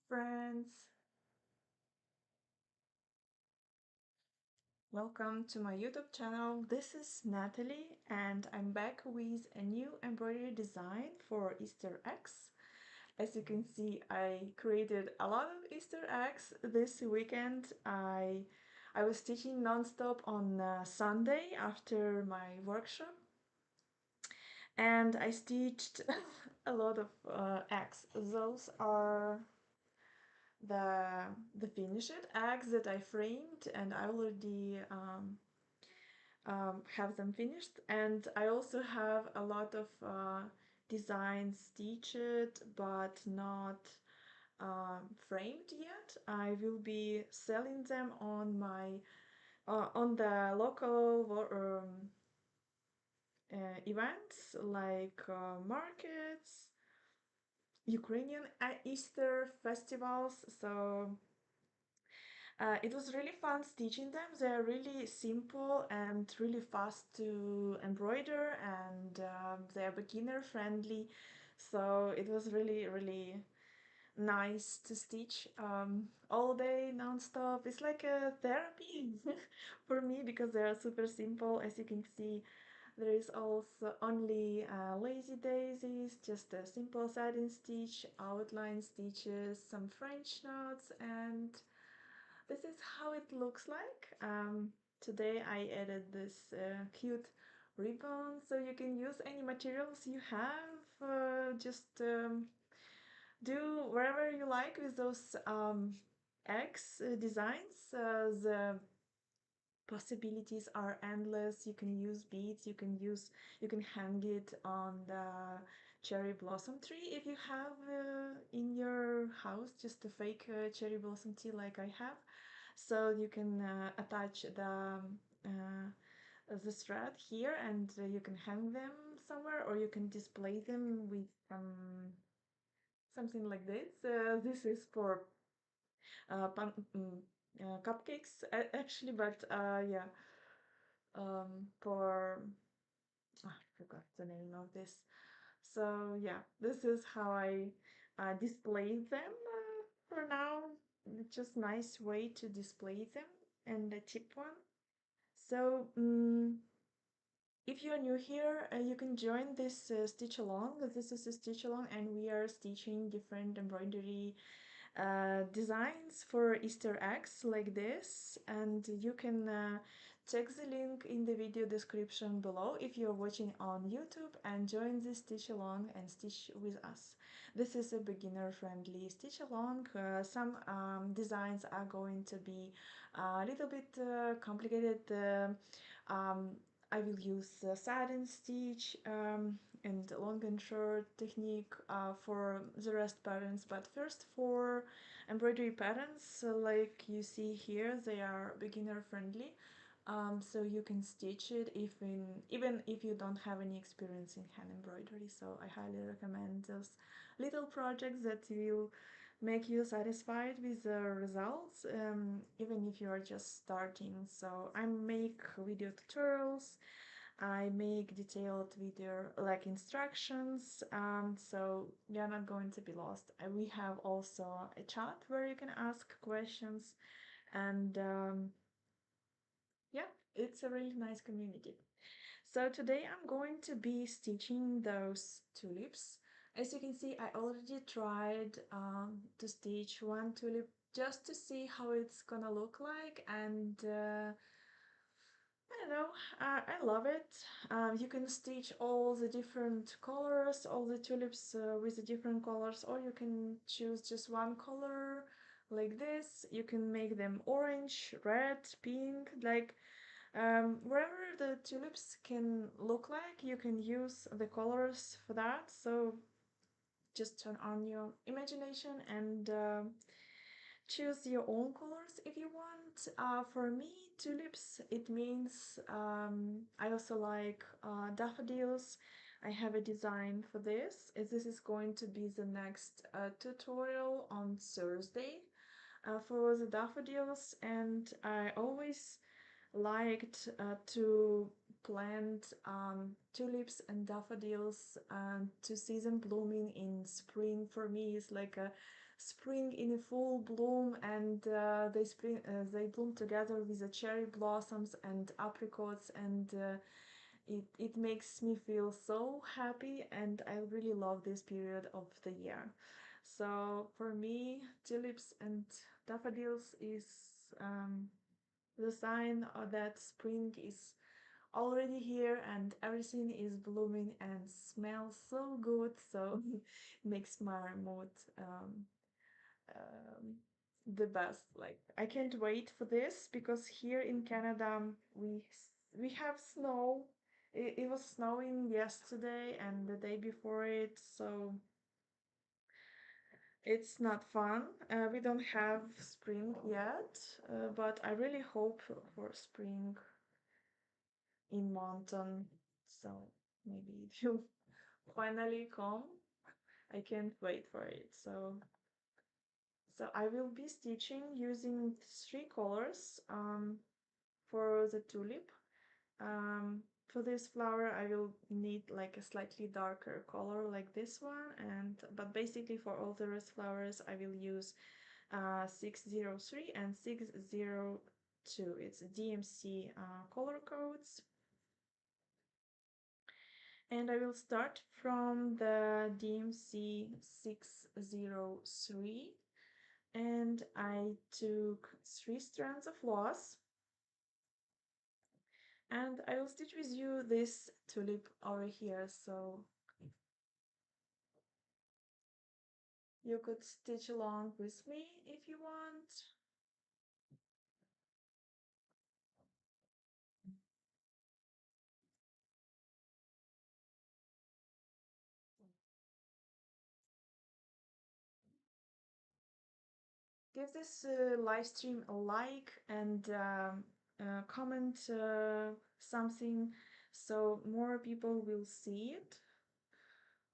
friends, welcome to my YouTube channel. This is Natalie and I'm back with a new embroidery design for Easter eggs. As you can see, I created a lot of Easter eggs this weekend. I was teaching non-stop on Sunday after my workshop, and I stitched a lot of eggs. Those are the the finished eggs that I framed, and I already have them finished. And I also have a lot of designs stitched but not framed yet. I will be selling them on my on the local events like markets, Ukrainian Easter festivals. So it was really fun stitching them. They're really simple and really fast to embroider, and they're beginner friendly. So it was really nice to stitch all day non-stop. It's like a therapy for me because they are super simple. As you can see, there is also only lazy daisies, just a simple satin stitch, outline stitches, some French knots, and this is how it looks like. Today I added this cute ribbon, so you can use any materials you have. Just do wherever you like with those eggs designs. The possibilities are endless. You can use beads, you can hang it on the cherry blossom tree if you have in your house just a fake cherry blossom tree like I have. So you can attach the thread here, and you can hang them somewhere, or you can display them with something like this. This is for cupcakes actually, but yeah, for I forgot the name of this. So yeah, this is how I display them for now. It's just nice way to display them, and a cheap one. So if you're new here, you can join this stitch along. This is a stitch along, and we are stitching different embroidery designs for Easter eggs like this, and you can check the link in the video description below if you're watching on YouTube, and join this stitch along and stitch with us. This is a beginner friendly stitch along. Some designs are going to be a little bit complicated. Um, I will use satin stitch and long and short technique for the rest patterns, but first for embroidery patterns like you see here, they are beginner friendly, so you can stitch it even if you don't have any experience in hand embroidery. So I highly recommend those little projects that will make you satisfied with the results, even if you are just starting. So I make video tutorials, I make detailed video like instructions, so you're not going to be lost. We have also a chat where you can ask questions, and yeah, it's a really nice community. So today I'm going to be stitching those tulips. As you can see, I already tried to stitch one tulip just to see how it's gonna look like, and I don't know, I love it. You can stitch all the different colors, all the tulips with the different colors, or you can choose just one color like this. You can make them orange, red, pink, like wherever the tulips can look like, you can use the colors for that. So just turn on your imagination and choose your own colors if you want. For me, tulips, it means I also like daffodils. I have a design for this. This is going to be the next tutorial on Thursday for the daffodils, and I always liked to plant tulips and daffodils and to see them blooming in spring. For me, is like a spring in a full bloom, and they bloom together with the cherry blossoms and apricots, and it makes me feel so happy, and I really love this period of the year. So for me, tulips and daffodils is um, the sign that spring is already here and everything is blooming and smells so good. So it makes my mood um, the best. Like I can't wait for this because here in Canada we have snow. It was snowing yesterday and the day before it, so it's not fun. We don't have spring yet, but I really hope for spring in mountain. So maybe it will finally come. I can't wait for it. So I will be stitching using three colors for the tulip. For this flower, I will need like a slightly darker color like this one, and but basically for all the rest flowers, I will use 603 and 602. It's DMC color codes. And I will start from the DMC 603, and I took 3 strands of floss, and I will stitch with you this tulip over here, so you could stitch along with me if you want. Give this live stream a like and comment something so more people will see it.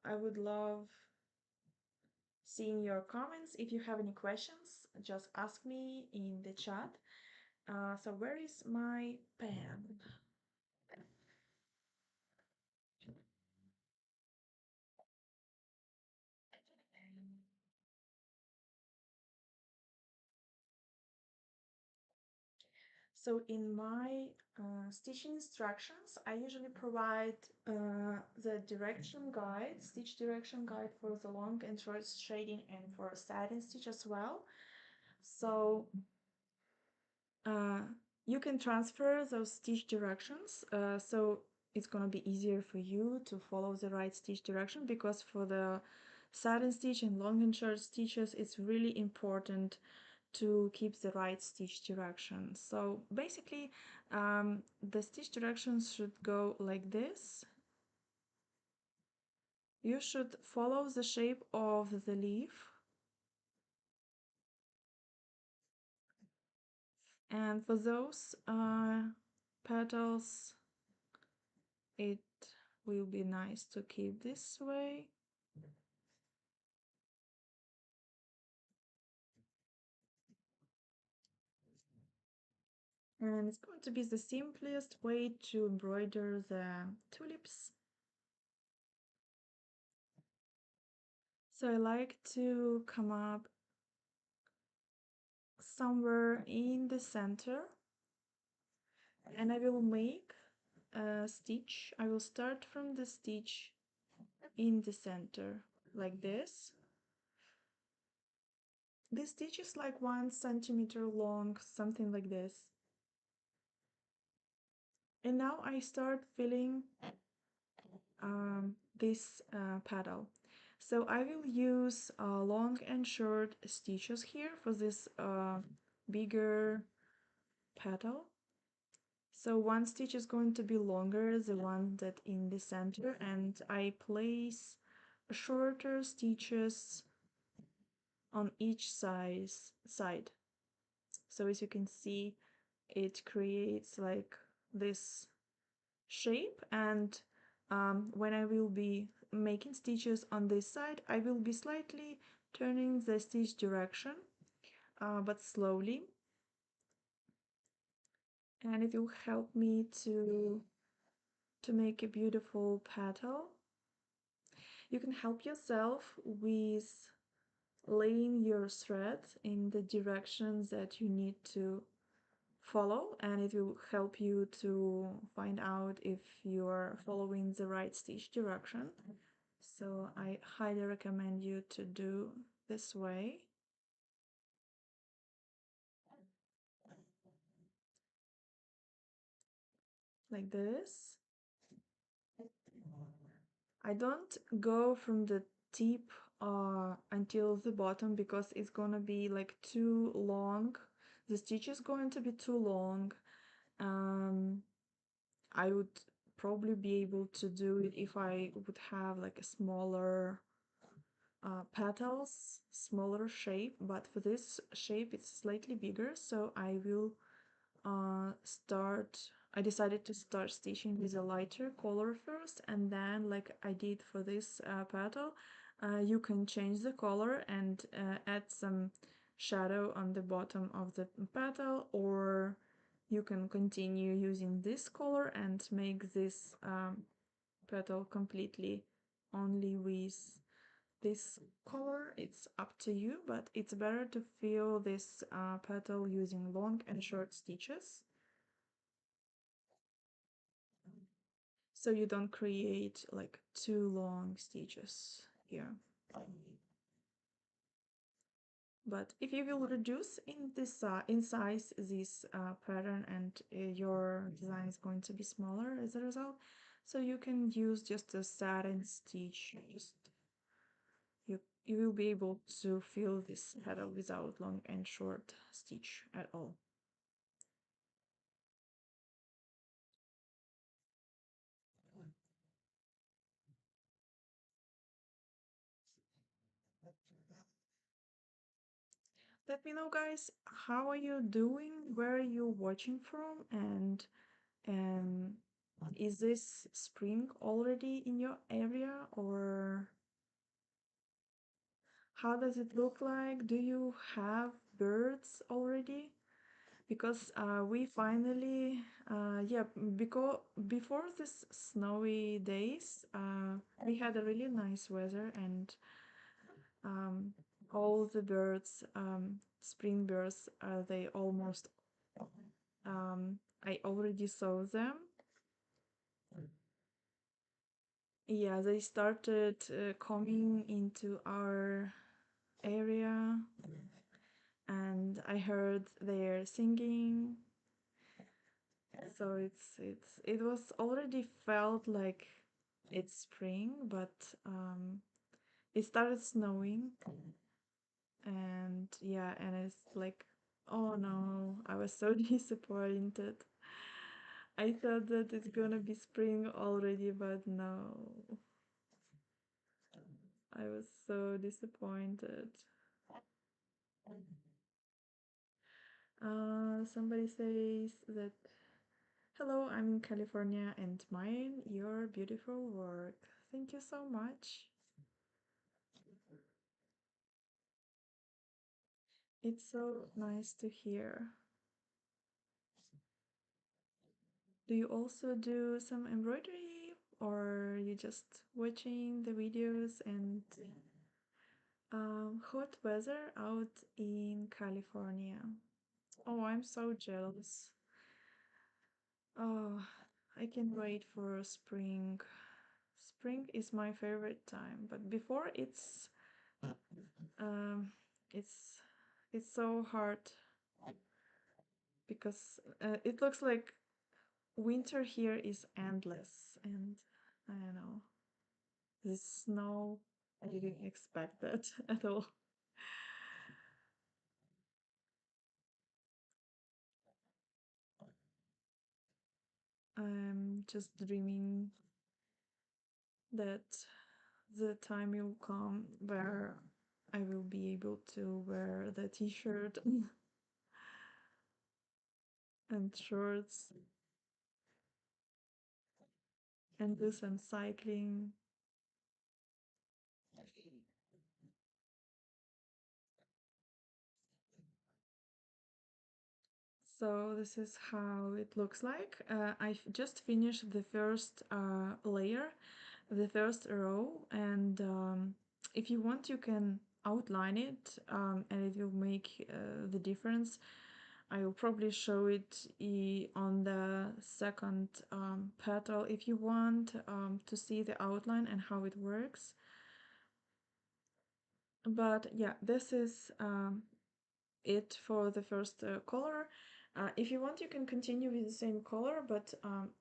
I would love seeing your comments. If you have any questions, just ask me in the chat. So where is my pen? So in my stitching instructions, I usually provide the direction guide, stitch direction guide for the long and short shading and for satin stitch as well. So uh, you can transfer those stitch directions, so it's gonna be easier for you to follow the right stitch direction, because for the satin stitch and long and short stitches, it's really important to keep the right stitch direction. So basically, the stitch directions should go like this. You should follow the shape of the leaf, and for those petals, it will be nice to keep this way. And it's going to be the simplest way to embroider the tulips. So I like to come up somewhere in the center, and I will make a stitch. I will start from the stitch in the center like this. This stitch is like 1 centimeter long, something like this. And now I start filling this petal. So I will use long and short stitches here for this bigger petal. So one stitch is going to be longer, the one that in the center, and I place shorter stitches on each side. So as you can see, it creates like this shape, and when I will be making stitches on this side, I will be slightly turning the stitch direction, but slowly, and it will help me to make a beautiful petal. You can help yourself with laying your thread in the directions that you need to follow, and it will help you to find out if you're following the right stitch direction. So I highly recommend you to do this way. Like this. I don't go from the tip until the bottom because it's gonna be like too long. The stitch is going to be too long. I would probably be able to do it if I would have like a smaller petals, smaller shape, but for this shape it's slightly bigger, so I will start I decided to start stitching with a lighter color first, and then like I did for this petal, you can change the color and add some shadow on the bottom of the petal, or you can continue using this color and make this petal completely only with this color. It's up to you, but it's better to fill this petal using long and short stitches, so you don't create like too long stitches here. But if you will reduce in this in size this pattern, and your design is going to be smaller as a result, so you can use just a satin stitch. Just you will be able to fill this petal without long and short stitch at all. Let me know, guys, how are you doing? Where are you watching from? And um, is this spring already in your area, or how does it look like? Do you have birds already? Because we finally, yeah, because before this snowy days, we had a really nice weather, and um, all the birds, spring birds, they almost, I already saw them. Yeah, they started coming into our area, and I heard their singing. So it was already felt like it's spring, but it started snowing, and yeah, and it's like, oh no, I was so disappointed. I thought that it's gonna be spring already, but no. I was so disappointed. Somebody says that, hello, I'm in California and admire your beautiful work. Thank you so much. It's so nice to hear. Do you also do some embroidery, or you just watching the videos? And hot weather out in California. Oh, I'm so jealous. Oh, I can't wait for spring. Spring is my favorite time, but before um it's it's so hard because it looks like winter here is endless, and I don't know. The snow, I didn't expect that at all. I'm just dreaming that the time will come where I will be able to wear the t-shirt and shorts and do some cycling. So this is how it looks like. I just finished the first layer, the first row, and if you want, you can outline it, and it will make the difference. I will probably show it on the second petal if you want to see the outline and how it works. But yeah, this is it for the first color. If you want, you can continue with the same color, but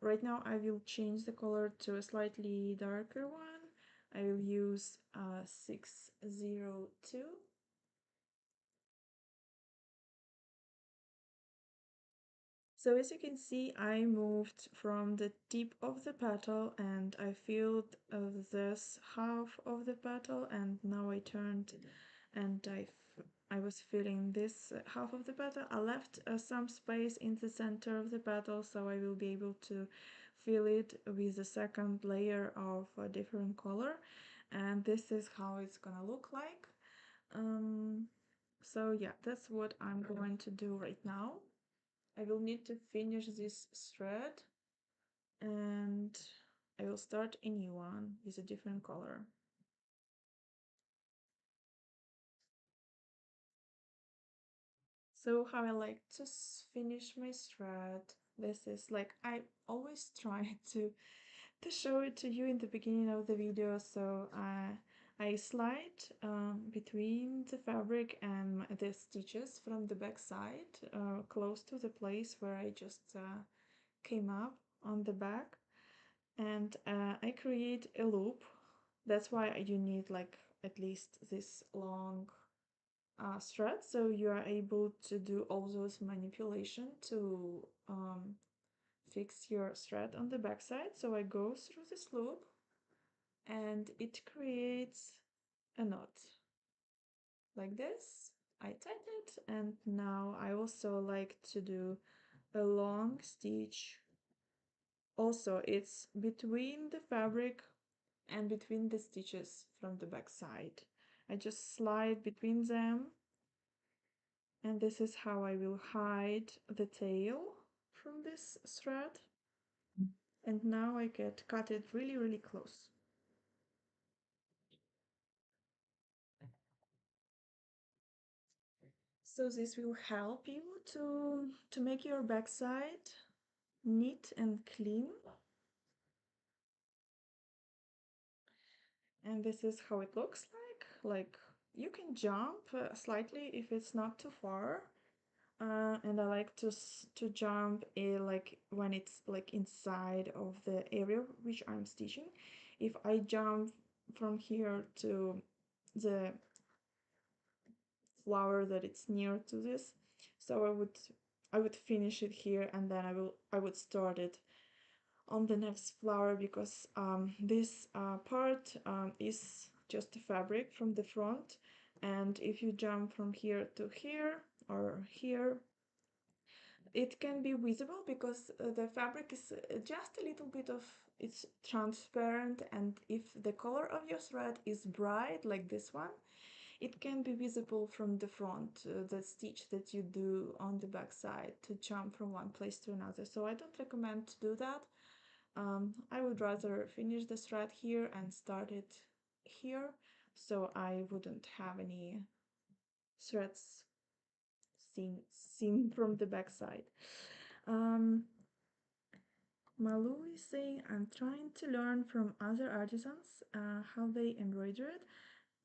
right now I will change the color to a slightly darker one. I will use 602. So as you can see, I moved from the tip of the petal and I filled this half of the petal, and now I turned and I was filling this half of the petal. I left some space in the center of the petal, so I will be able to fill it with the second layer of a different color, and this is how it's gonna look like. So yeah, that's what I'm going to do right now. I will need to finish this thread and I will start a new one with a different color. So how I like to finish my thread, this is like, I always try to show it to you in the beginning of the video. So I slide between the fabric and the stitches from the back side, close to the place where I just came up on the back, and I create a loop. That's why you need like at least this long thread, so you are able to do all those manipulation to fix your thread on the back side. So I go through this loop and it creates a knot like this. I tighten it, and now I also like to do a long stitch. Also, it's between the fabric and between the stitches from the back side. I just slide between them, and this is how I will hide the tail from this thread. And now I get cut it really close. So this will help you to make your backside neat and clean. And this is how it looks like. Like, you can jump slightly if it's not too far. And I like to jump like when it's like inside of the area which I'm stitching. If I jump from here to the flower that it's near to this, so I would finish it here, and then I would start it on the next flower, because this part is just the fabric from the front, and if you jump from here to here or here, it can be visible because the fabric is just a little bit of, it's transparent, and if the color of your thread is bright like this one, it can be visible from the front, the stitch that you do on the back side to jump from one place to another. So I don't recommend to do that. I would rather finish the thread here and start it here, so I wouldn't have any threads seen from the back side. Malu is saying, I'm trying to learn from other artisans how they embroider it.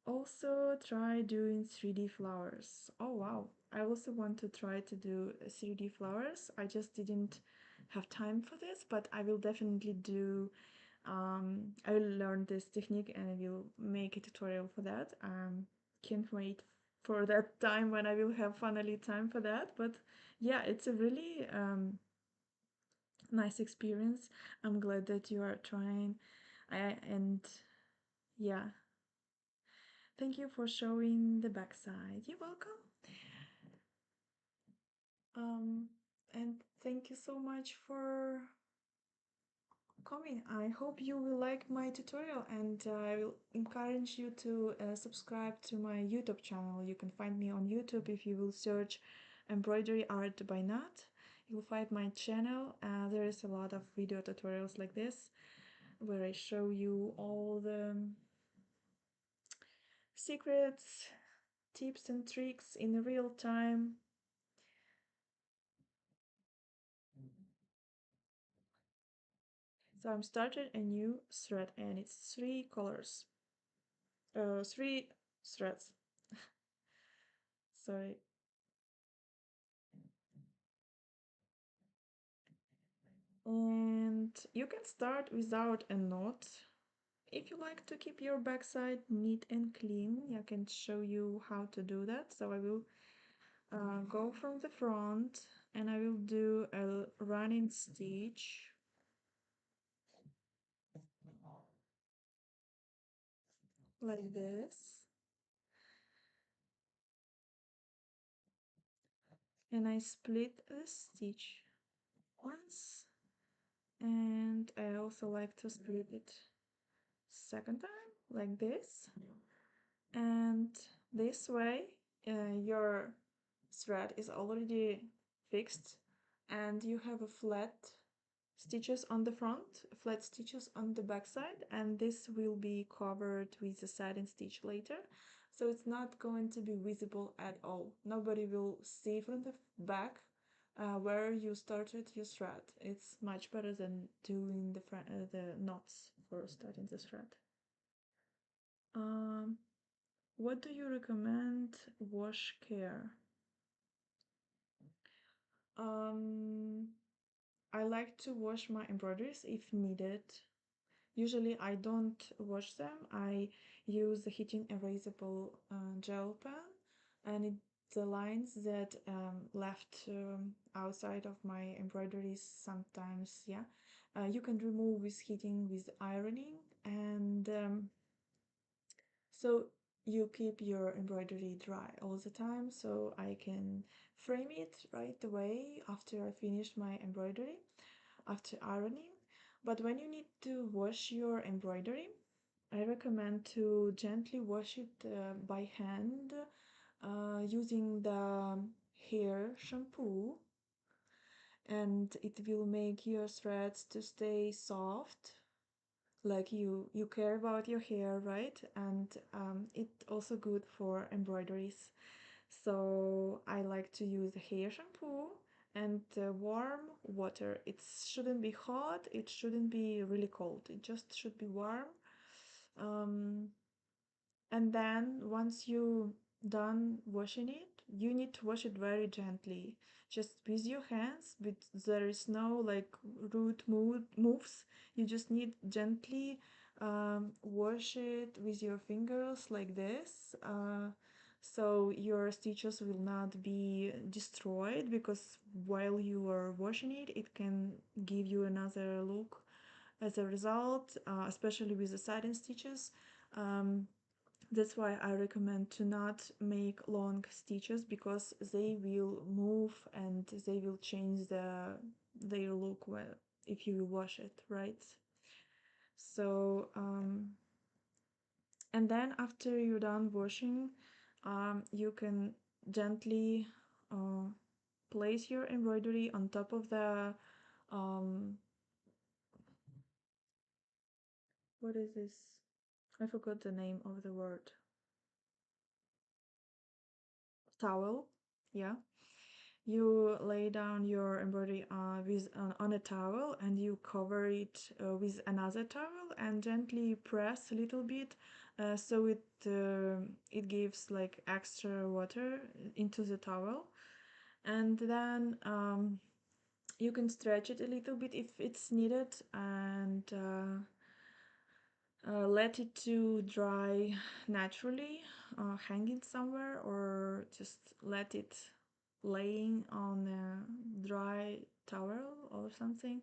Also try doing 3D flowers. Oh wow, I also want to try to do 3D flowers. I just didn't have time for this, but I will definitely do. I will learn this technique and I will make a tutorial for that. Can't wait for that time when I will have finally time for that. But yeah, it's a really nice experience. I'm glad that you are trying. And yeah, thank you for showing the backside. You're welcome. And thank you so much for coming. I hope you will like my tutorial, and I will encourage you to subscribe to my YouTube channel. You can find me on YouTube if you will search Embroidery Art by Nat. You'll find my channel. There is a lot of video tutorials like this where I show you all the secrets tips and tricks in real time. So I'm started a new thread and it's 3 colors. 3 threads. Sorry. And you can start without a knot. If you like to keep your backside neat and clean, I can show you how to do that. So I will go from the front and I will do a running stitch like this. And I split the stitch once, and I also like to split it second time like this, and this way your thread is already fixed and you have a flat stitches on the front, flat stitches on the back side, and this will be covered with a satin stitch later, so it's not going to be visible at all. Nobody will see from the back where you started your thread. It's much better than doing the knots for starting the thread. What do you recommend wash care? Um, I like to wash my embroideries if needed. Usually I don't wash them. I use the heating erasable gel pen, and the lines that left outside of my embroideries sometimes, yeah, you can remove with heating, with ironing, and so you keep your embroidery dry all the time, so I can frame it right away after I finish my embroidery, after ironing. But when you need to wash your embroidery, I recommend to gently wash it by hand using the hair shampoo, and it will make your threads to stay soft, like you care about your hair, right? And it also good for embroideries. So I like to use hair shampoo and warm water. It shouldn't be hot, it shouldn't be really cold, it just should be warm. um, and then once you done washing it, you need to wash it very gently, just with your hands, but there is no like rude moves. You just need gently wash it with your fingers like this, so your stitches will not be destroyed, because while you are washing it, it can give you another look as a result, especially with the satin stitches. That's why I recommend to not make long stitches, because they will move and they will change their look if you wash it, right? So and then after you're done washing, you can gently uh, place your embroidery on top of the um, what is this? I forgot the name of the word. Towel, yeah. You lay down your embroidery on a towel, and you cover it with another towel and gently press a little bit, so it gives like extra water into the towel, and then you can stretch it a little bit if it's needed, and let it to dry naturally, hanging somewhere, or just let it laying on a dry towel or something.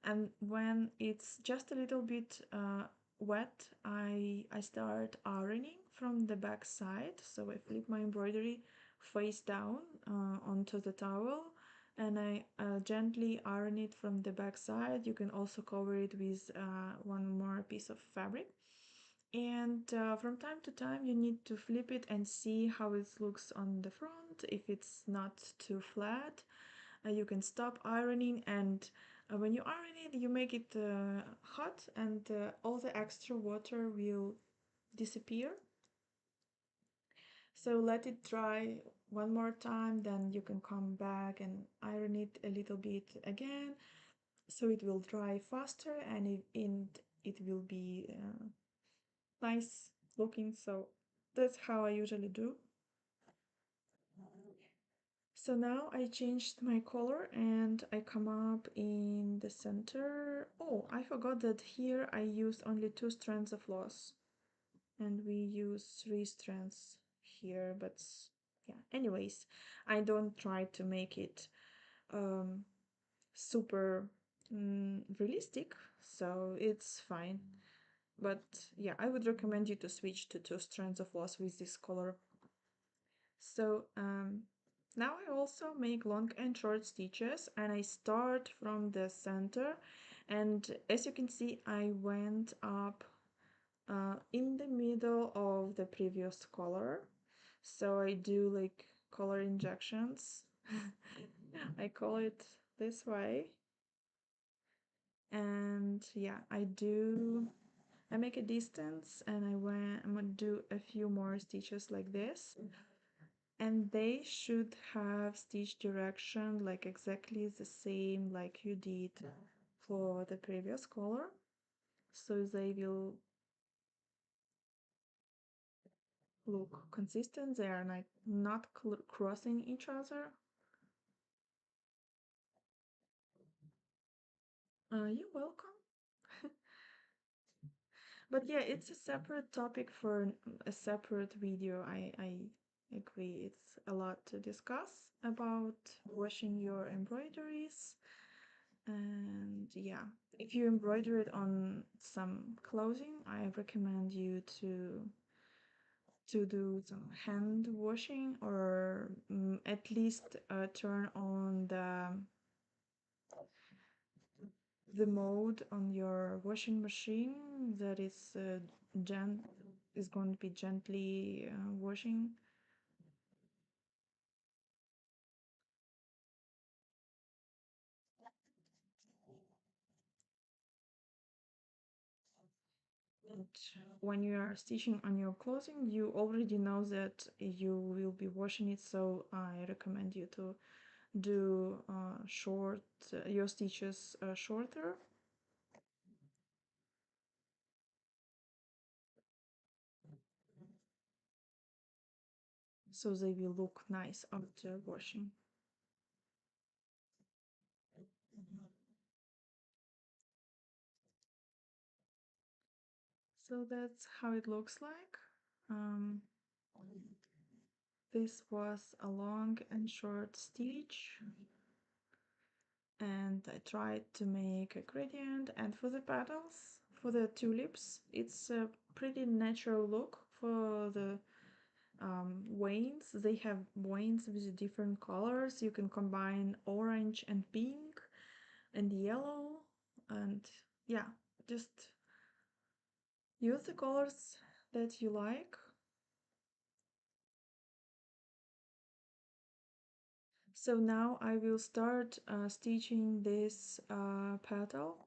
And when it's just a little bit wet, I start ironing from the back side. So I flip my embroidery face down onto the towel, and I gently iron it from the back side. You can also cover it with one more piece of fabric, and from time to time you need to flip it and see how it looks on the front. If it's not too flat, you can stop ironing, and when you iron it, you make it hot, and all the extra water will disappear. So let it dry one more time, then you can come back and iron it a little bit again, so it will dry faster and it will be nice looking. So that's how I usually do. So now I changed my color and I come up in the center. Oh, I forgot that here I used only 2 strands of floss and we use 3 strands here, but yeah, anyways, I don't try to make it um, super realistic, so it's fine. But yeah, I would recommend you to switch to 2 strands of floss with this color. So now I also make long and short stitches and I start from the center, and as you can see I went up in the middle of the previous color, so I do like color injections. I call it this way, and yeah, I make a distance and I'm gonna do a few more stitches like this, and they should have stitch direction like exactly the same like you did for the previous color, so they will look consistent. They are like not crossing each other. You're welcome. But yeah, it's a separate topic for a separate video. I agree. It's a lot to discuss about washing your embroideries. And yeah, if you embroider it on some clothing, I recommend you to do some hand washing, or at least turn on the mode on your washing machine that is going to be gently washing. And when you are stitching on your clothing, you already know that you will be washing it, so I recommend you to do your stitches shorter, so they will look nice after washing. So that's how it looks like. Um, this was a long and short stitch, and I tried to make a gradient. And for the petals, for the tulips, it's a pretty natural look. For the veins, they have veins with different colors. You can combine orange and pink and yellow, and yeah, just use the colors that you like. So now I will start stitching this petal,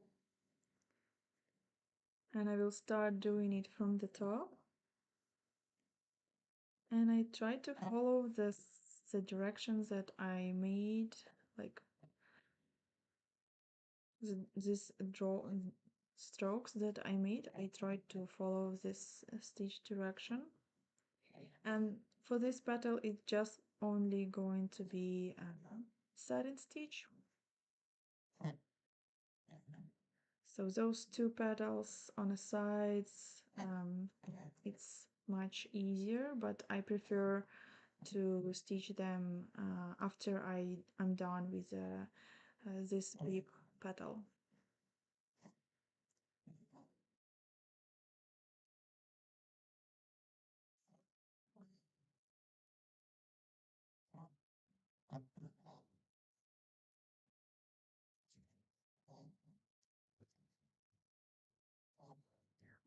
and I will start doing it from the top, and I try to follow the directions that I made, like this draw strokes that I made. I tried to follow this stitch direction, and for this petal it's just only going to be a satin stitch. So those 2 petals on the sides, it's much easier, but I prefer to stitch them after I'm done with this big petal.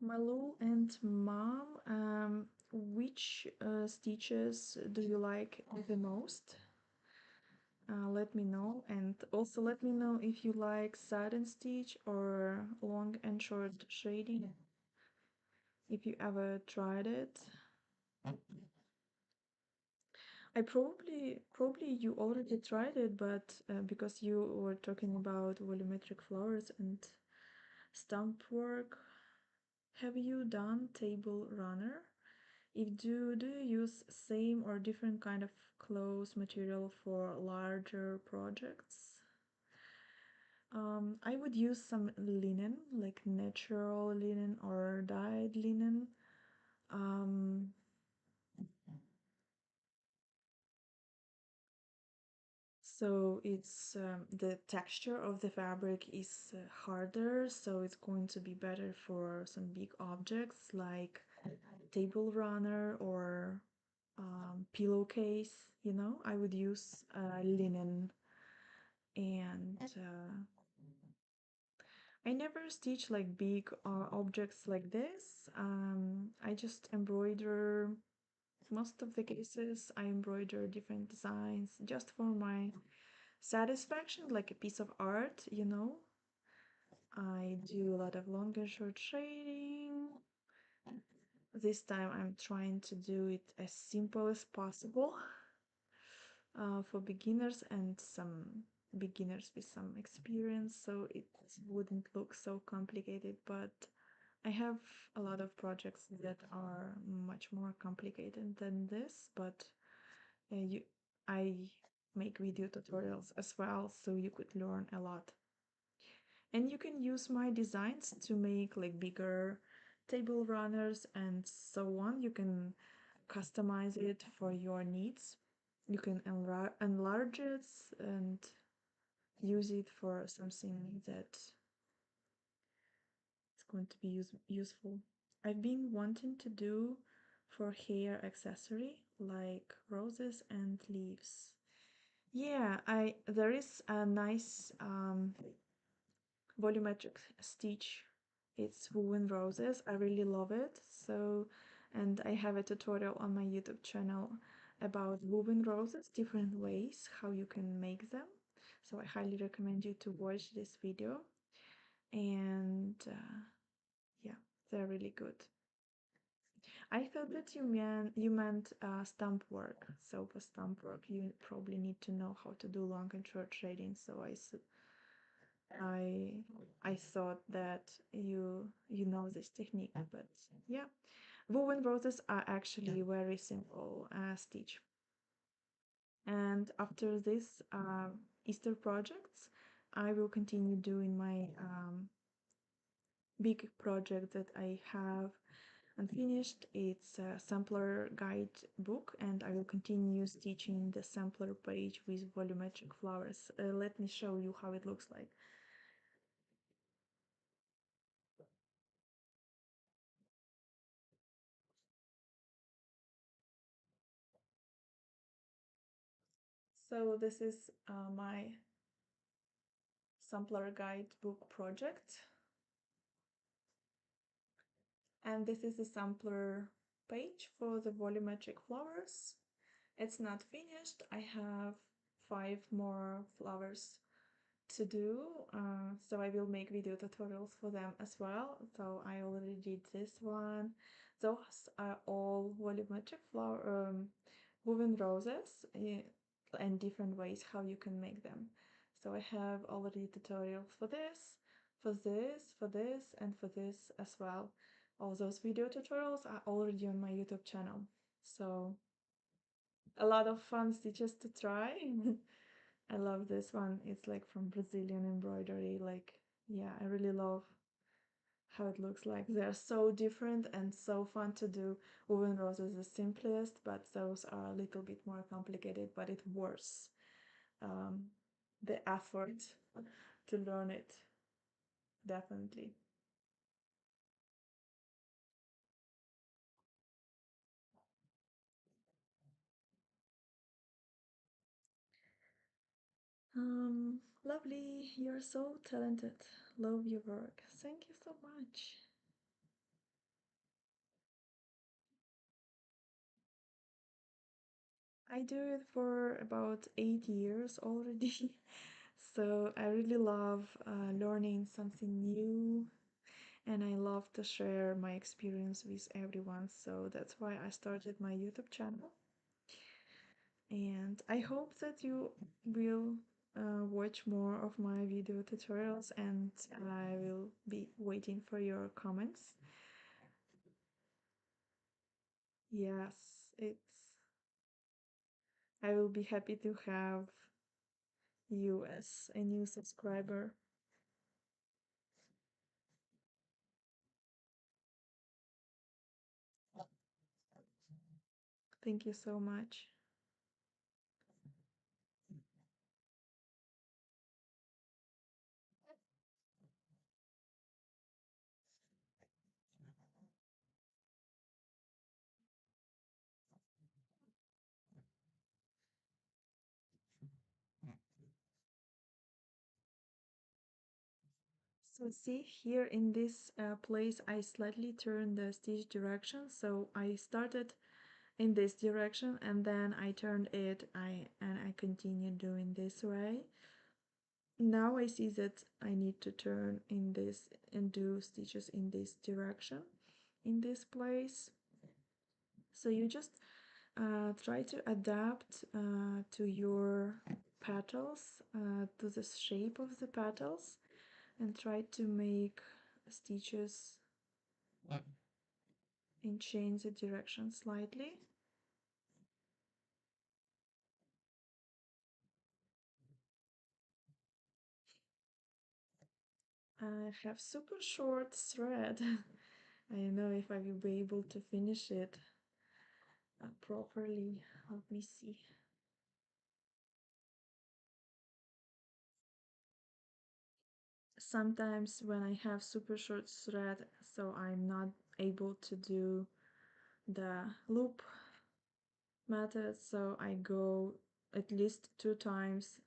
Malu and Mom, which stitches do you like the most? Let me know, and also let me know if you like satin stitch or long and short shading, if you ever tried it. I probably you already tried it, but because you were talking about volumetric flowers and stamp work, have you done table runner? If do you use same or different kind of clothes material for larger projects? I would use some linen, like natural linen or dyed linen. Um, so it's the texture of the fabric is harder, so it's going to be better for some big objects like table runner or pillowcase. You know, I would use linen and I never stitch like big objects like this. I just embroider most of the cases. I embroider different designs just for my satisfaction, like a piece of art, you know. I do a lot of long and short shading. This time I'm trying to do it as simple as possible for beginners and some beginners with some experience, so it wouldn't look so complicated, but I have a lot of projects that are much more complicated than this, but you, I make video tutorials as well, so you could learn a lot. And you can use my designs to make like bigger table runners and so on. You can customize it for your needs. You can enlarge it and use it for something that is going to be useful. I've been wanting to do for hair accessory like roses and leaves. Yeah, I there is a nice volumetric stitch. It's woven roses. I really love it. So, and I have a tutorial on my YouTube channel about woven roses, different ways how you can make them. So I highly recommend you to watch this video. And yeah, they're really good. I thought that you meant stamp work. So for stamp work, you probably need to know how to do long and short shading. So I I thought that you know this technique, but yeah, woven roses are actually very simple stitch. And after this Easter projects, I will continue doing my big project that I have unfinished. It's a sampler guide book, and I will continue stitching the sampler page with volumetric flowers. Let me show you how it looks like. So this is my sampler guidebook project, and this is the sampler page for the volumetric flowers. It's not finished. I have 5 more flowers to do, so I will make video tutorials for them as well. So I already did this one. Those are all volumetric flower woven roses, and different ways how you can make them. So I have already tutorials for this, for this, for this, and for this as well. All those video tutorials are already on my YouTube channel. So a lot of fun stitches to try. I love this one. It's like from Brazilian embroidery. Like, yeah, I really love how it looks like. They're so different and so fun to do. Woven rose is the simplest, but those are a little bit more complicated, but it worth um, the effort to learn it, definitely. Lovely. You're so talented. Love your work. Thank you so much. I do it for about 8 years already. So I really love learning something new, and I love to share my experience with everyone. So that's why I started my YouTube channel. And I hope that you will watch more of my video tutorials, and I will be waiting for your comments. Yes, I will be happy to have you as a new subscriber. Thank you so much. So see here in this place, I slightly turned the stitch direction. So I started in this direction and then I turned it, I continued doing this way. Now I see that I need to turn in this and do stitches in this direction in this place. So you just try to adapt to your petals, to the shape of the petals, and try to make stitches and change the direction slightly. I have super short thread. I don't know if I will be able to finish it properly. Let me see. Sometimes when I have super short thread, so I'm not able to do the loop method, so I go at least 2 times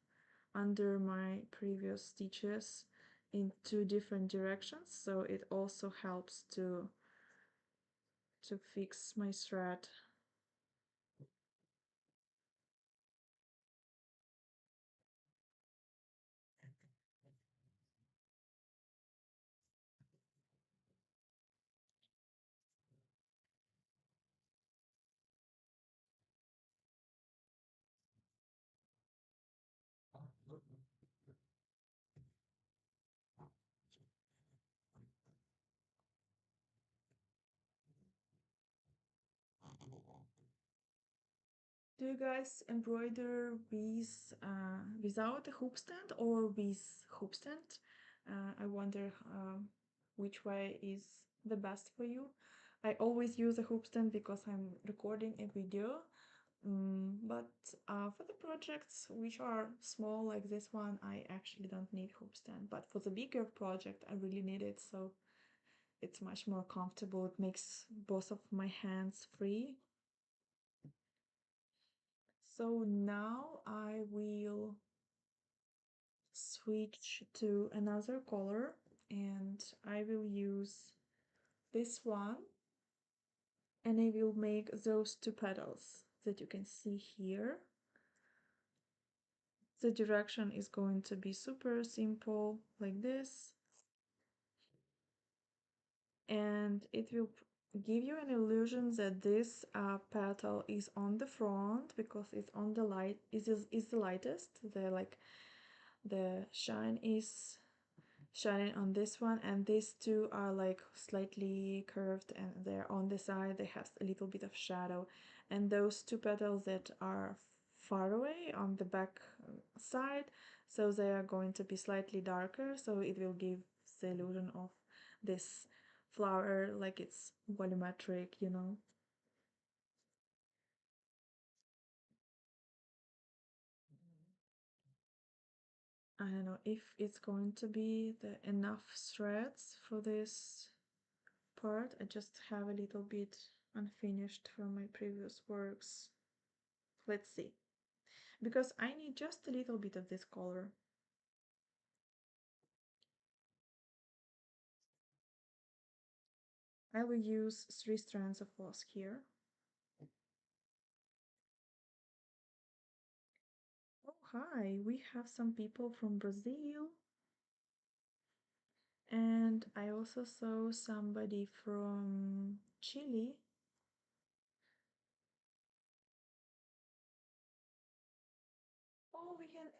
under my previous stitches in 2 different directions, so it also helps to fix my thread. Do you guys embroider with without a hoop stand or with hoop stand? I wonder which way is the best for you. I always use a hoop stand because I'm recording a video. But for the projects which are small like this one, I actually don't need hoop stand. But for the bigger project, I really need it, so it's much more comfortable. It makes both of my hands free. So now I will switch to another color and I will use this one and I will make those 2 petals that you can see here. The direction is going to be super simple like this, and it will give you an illusion that this petal is on the front because it's on the light, is the lightest, the shine is shining on this one, and these two are like slightly curved and they're on the side, they have a little bit of shadow, and those 2 petals that are far away on the back side, so they are going to be slightly darker, so it will give the illusion of this flower like it's volumetric, you know. I don't know if it's going to be the enough threads for this part. I just have a little bit unfinished from my previous works. Let's see. Because I need just a little bit of this color. I will use 3 strands of floss here. Oh, hi, we have some people from Brazil. And I also saw somebody from Chile.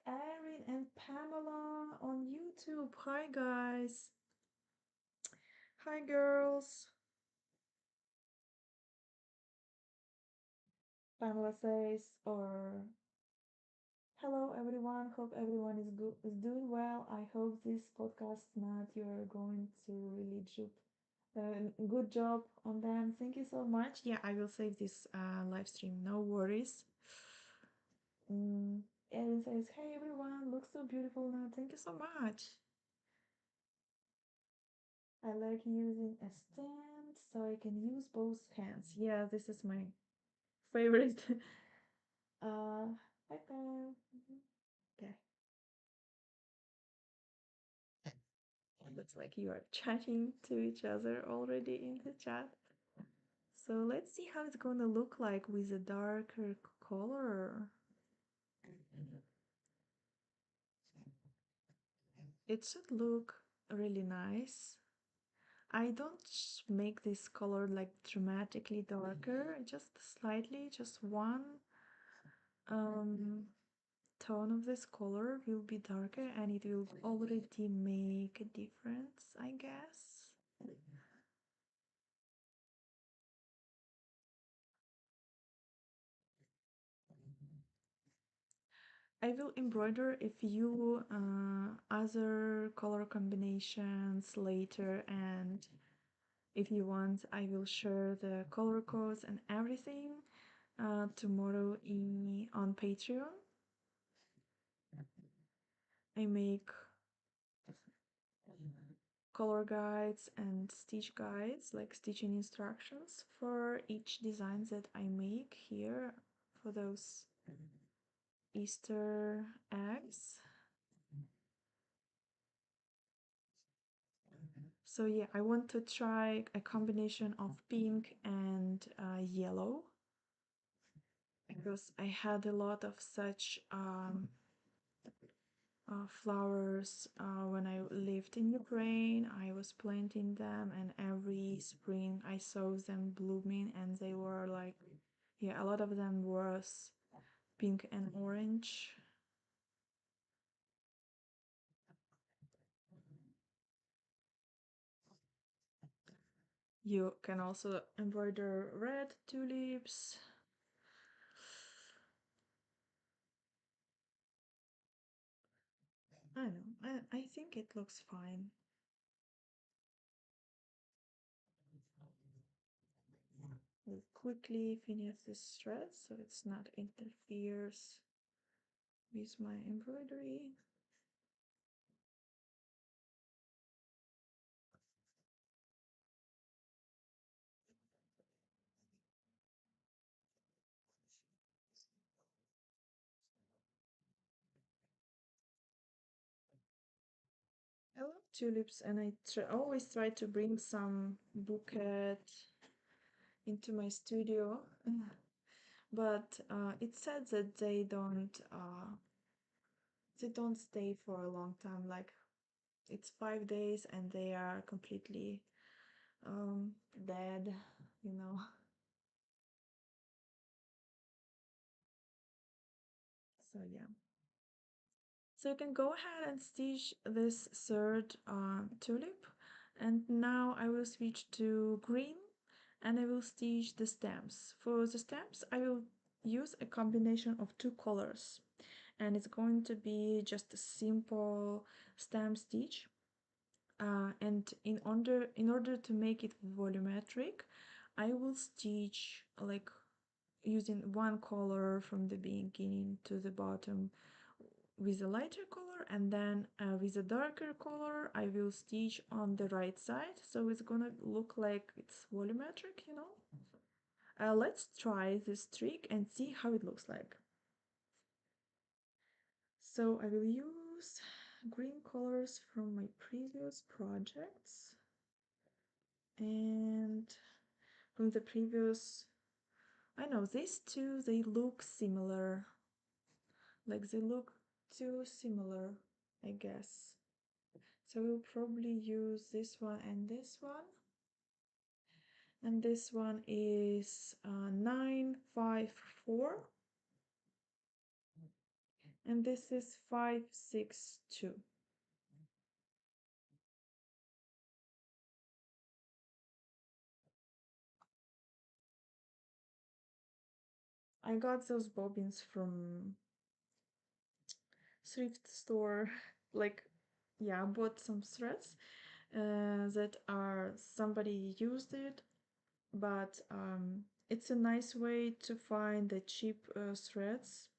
Erin and Pamela on YouTube. Hi, guys. Hi, girls. Pamela says, or hello, everyone. Hope everyone is doing well. I hope this podcast, Nat, you're going to really do a good job on them. Thank you so much. Yeah, I will save this live stream. No worries. Mm, Erin says, hey, everyone. Looks so beautiful now. Thank you so much. I like using a stand so I can use both hands. Yeah, this is my favorite. Hi Pam. Okay. Looks like you are chatting to each other already in the chat. So let's see how it's gonna look like with a darker color. It should look really nice. I don't make this color like dramatically darker, just slightly, just one um tone of this color will be darker and it will already make a difference, I guess. I will embroider a few other color combinations later, and if you want I will share the color codes and everything tomorrow on Patreon. I make color guides and stitch guides, like stitching instructions for each design that I make here for those Easter eggs. So yeah, I want to try a combination of pink and yellow because I had a lot of such flowers when I lived in Ukraine. I was planting them, and every spring I saw them blooming, and they were like, yeah, a lot of them was pink and orange. You can also embroider red tulips. I know, I think it looks fine. We'll quickly finish this thread so it's not interferes with my embroidery. I love tulips, and I always try to bring some bouquet into my studio, but it's said that they don't stay for a long time. Like it's 5 days, and they are completely dead, you know. So yeah. So you can go ahead and stitch this third tulip, and now I will switch to green and I will stitch the stems. For the stems I will use a combination of two colors, and it's going to be just a simple stem stitch, and in order to make it volumetric I will stitch like using one color from the beginning to the bottom with a lighter color, and then with a darker color I will stitch on the right side, so it's gonna look like it's volumetric, you know. Let's try this trick and see how it looks like. So I will use green colors from my previous projects and from the previous, I know these two, they look similar, like they look too similar, I guess. So we'll probably use this one and this one. And this one is 954. And this is 562. I got those bobbins from thrift store. Like, yeah, I bought some threads that are somebody used it, but it's a nice way to find the cheap threads.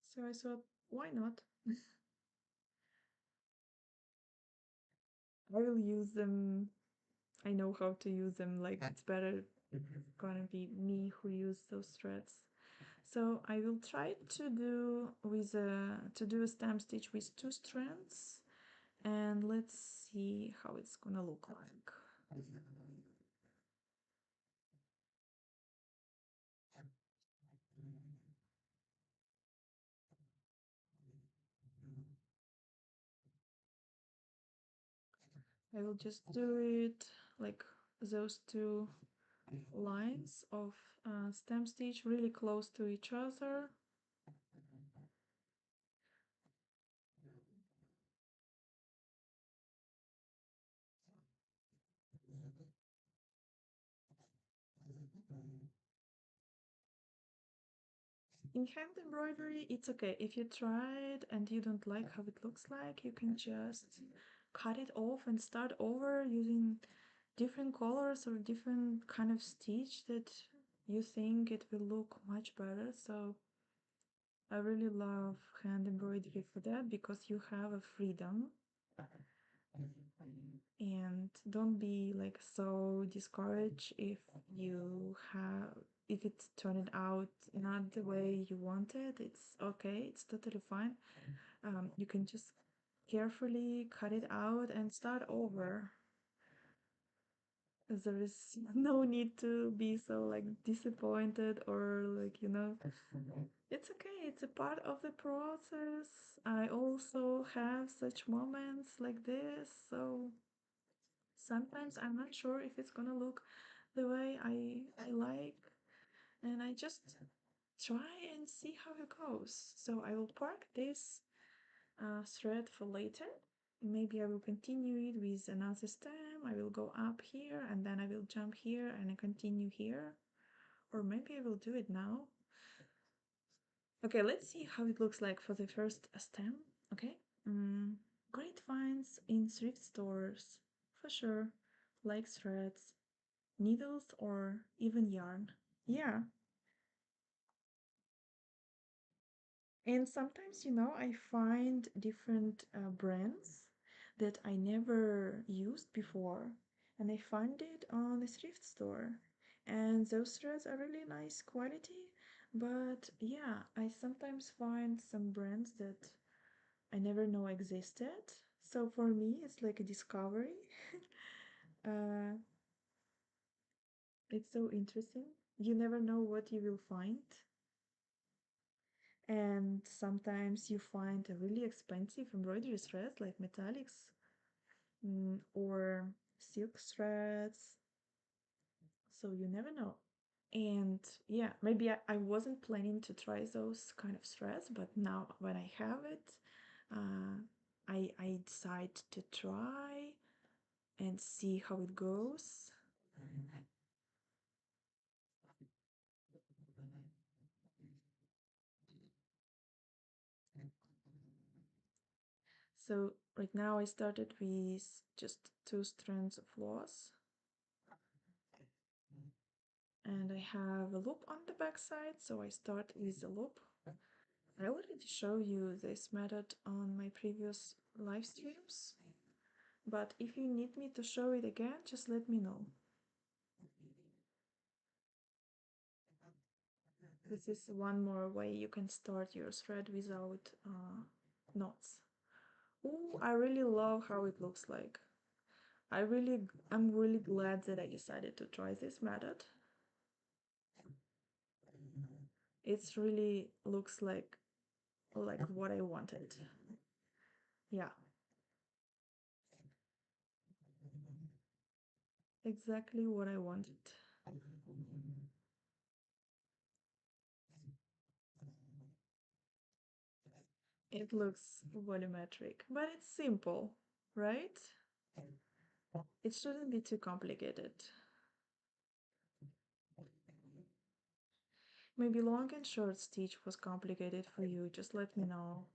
So I thought, why not? I will use them. I know how to use them. Like, it's better gonna be me who use those threads. So I will try to do a stamp stitch with two strands, and let's see how it's gonna look like. I will just do it like those two lines of stamp stitch really close to each other. In hand embroidery, it's okay. If you try it and you don't like how it looks like, you can just cut it off and start over using different colors or different kind of stitch that you think it will look much better. So I really love hand embroidery for that because you have a freedom, and don't be like so discouraged if it's turned out not the way you wanted. It's okay, it's totally fine. You can just carefully cut it out and start over. There is no need to be so like disappointed or like, it's okay, it's a part of the process. I also have such moments like this, so sometimes I'm not sure if it's gonna look the way I like, and I just try and see how it goes. So I will park this thread for later. Maybe I will continue it with another stem. I will go up here and then I will jump here and I continue here. Or maybe I will do it now. Okay, let's see how it looks like for the first stem. Okay. Mm, Great finds in thrift stores, for sure. Like threads, needles, or even yarn. Yeah, and sometimes, I find different brands that I never used before, and I find it on the thrift store. And those threads are really nice quality, but yeah, I sometimes find some brands that I never know existed. So for me, it's like a discovery. uh, it's so interesting. You never know what you will find. And sometimes you find a really expensive embroidery threads like metallics, or silk threads, so you never know. And yeah, maybe I wasn't planning to try those kind of threads, but now when I have it, uh, I decide to try and see how it goes. So right now I started with just two strands of floss, and I have a loop on the back side, so I start with the loop. I already show you this method on my previous live streams, but if you need me to show it again, just let me know. This is one more way you can start your thread without knots. Oh, I really love how it looks like. I'm really glad that I decided to try this method. It's really looks like what I wanted. Yeah, exactly what I wanted. It looks volumetric, but it's simple, right? It shouldn't be too complicated. Maybe long and short stitch was complicated for you, just let me know.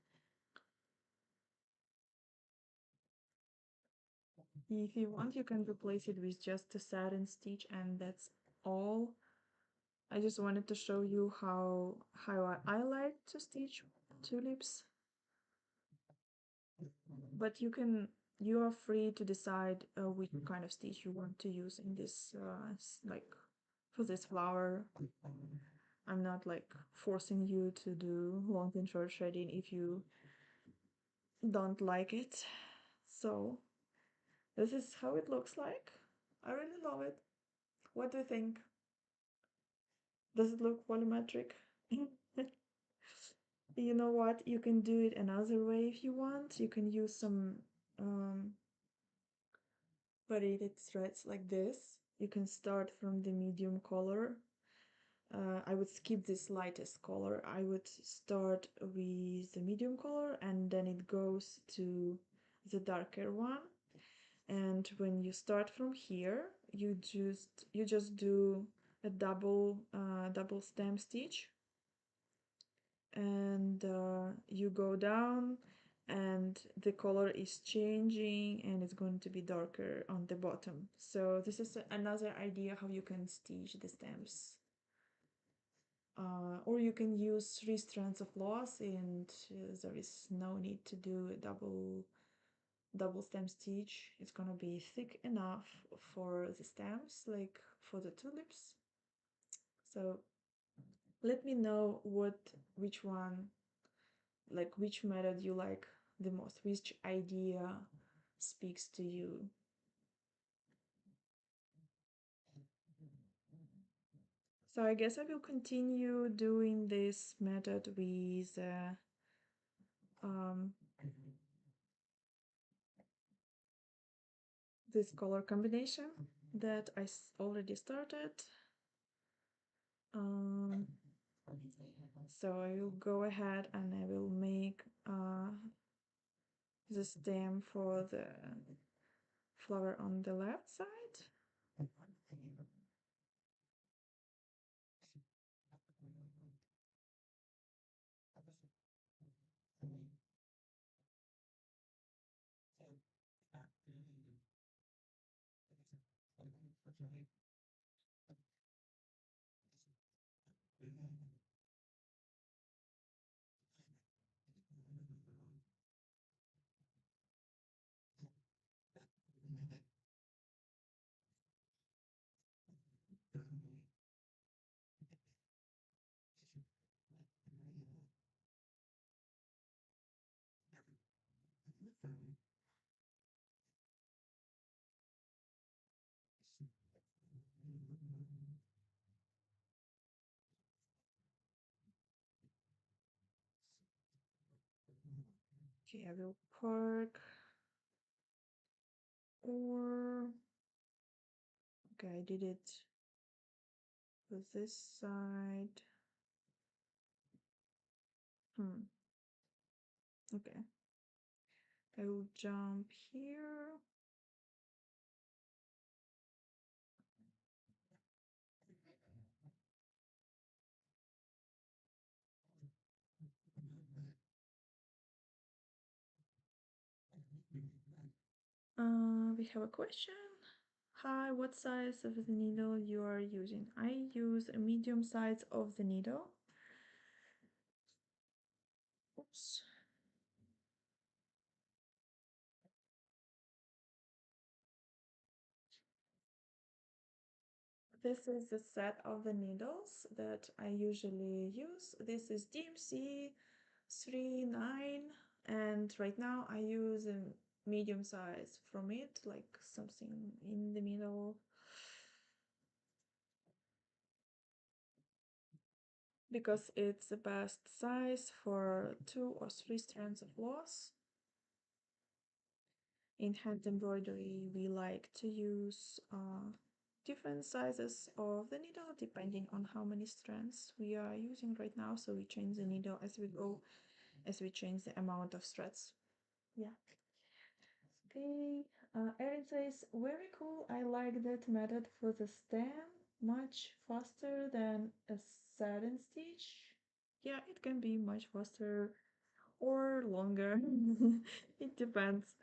If you want, you can replace it with just a satin stitch and that's all. I just wanted to show you how I like to stitch tulips. But you are free to decide which kind of stitch you want to use in this like for this flower. I'm not like forcing you to do long and short shading if you don't like it. So this is how it looks like. I really love it. What do you think? Does it look volumetric? You know what? You can do it another way if you want. You can use some braided threads like this. You can start from the medium color. I would skip this lightest color. I would start with the medium color and then it goes to the darker one. And when you start from here, you just do a double stem stitch, and you go down and the color is changing and it's going to be darker on the bottom. So this is another idea how you can stitch the stems. Or you can use 3 strands of floss and there is no need to do a double stem stitch. It's gonna be thick enough for the stems, like for the tulips. So let me know which one, like which method you like the most, which idea speaks to you. So I guess I will continue doing this method with um, this color combination that I already started. So I will go ahead and I will make the stem for the flower on the left side. Okay, I will park or okay, I did it with this side. Okay, I will jump here. We have a question. Hi, what size of the needle you are using? I use a medium size of the needle. Oops. This is the set of the needles that I usually use. This is DMC 3.9 and right now I use a medium size from it, like something in the middle. Because it's the best size for 2 or 3 strands of floss. In hand embroidery, we like to use different sizes of the needle depending on how many strands we are using right now. So we change the needle as we go. as we change the amount of threads. Yeah. Okay. Erin says, very cool. I like that method for the stem. Much faster than a satin stitch. Yeah, it can be much faster or longer. It depends.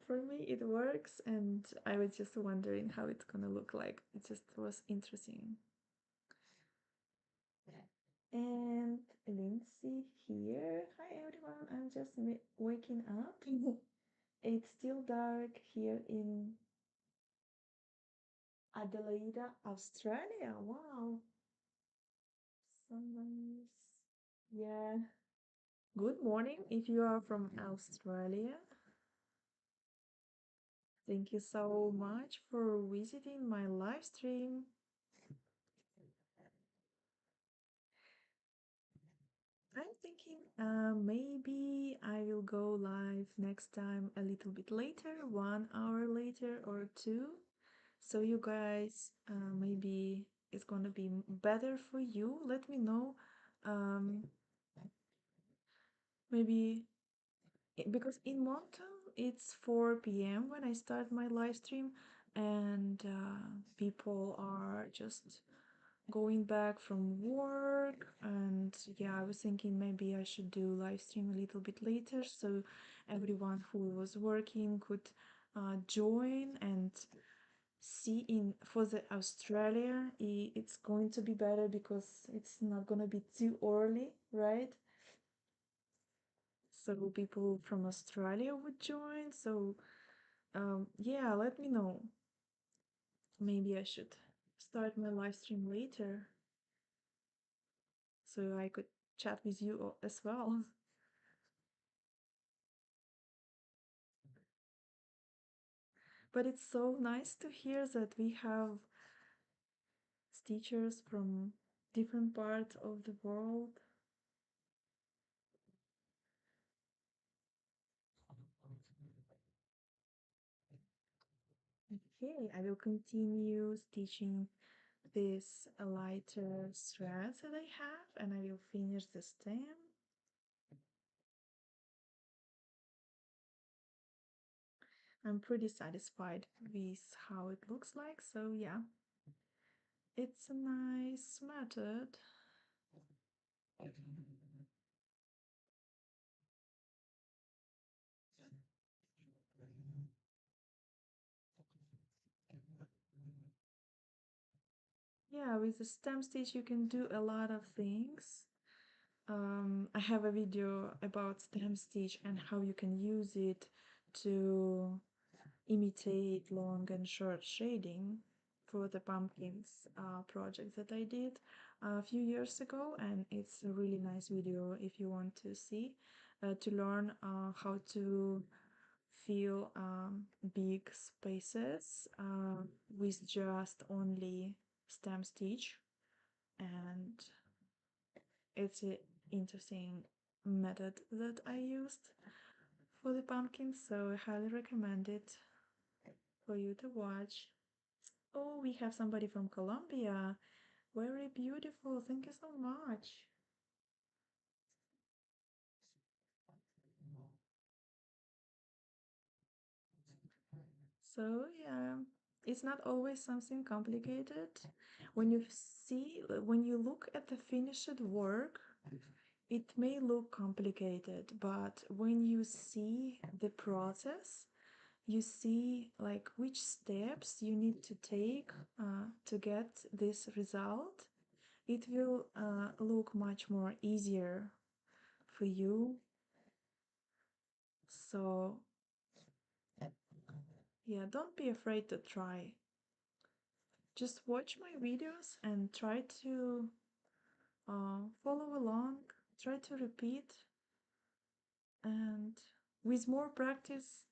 For me, it works, and I was just wondering how it's gonna look like. It just was interesting. And Lindsay here. Hi everyone, I'm just waking up. It's still dark here in Adelaide, Australia. Wow, so nice. Yeah. Good morning if you are from Australia. Thank you so much for visiting my live stream. I'm thinking maybe I will go live next time a little bit later, 1 hour later or two. So you guys, maybe it's gonna be better for you. Let me know. Um, maybe because in Moncton it's 4 p.m. when I start my live stream, and people are just going back from work. And yeah, I was thinking maybe I should do live stream a little bit later so everyone who was working could join and see. In for the Australia, it's going to be better because it's not gonna be too early, right? So people from Australia would join. So yeah, let me know. Maybe I should start my live stream later so I could chat with you as well. But it's so nice to hear that we have teachers from different parts of the world. Okay, I will continue stitching this lighter threads that I have, and I will finish the stem. I'm pretty satisfied with how it looks like, so yeah, it's a nice method. Yeah, with the stem stitch you can do a lot of things. I have a video about stem stitch and how you can use it to imitate long and short shading for the pumpkins project that I did a few years ago, and it's a really nice video if you want to see to learn how to fill big spaces with just only stem stitch. And it's an interesting method that I used for the pumpkins, so I highly recommend it for you to watch. Oh, we have somebody from Colombia. Very beautiful. Thank you so much. So, yeah, it's not always something complicated. When you when you look at the finished work, it may look complicated, but when you see the process, you see like which steps you need to take to get this result. It will look much more easier for you. So yeah, don't be afraid to try. Just watch my videos and try to follow along, try to repeat, and with more practice,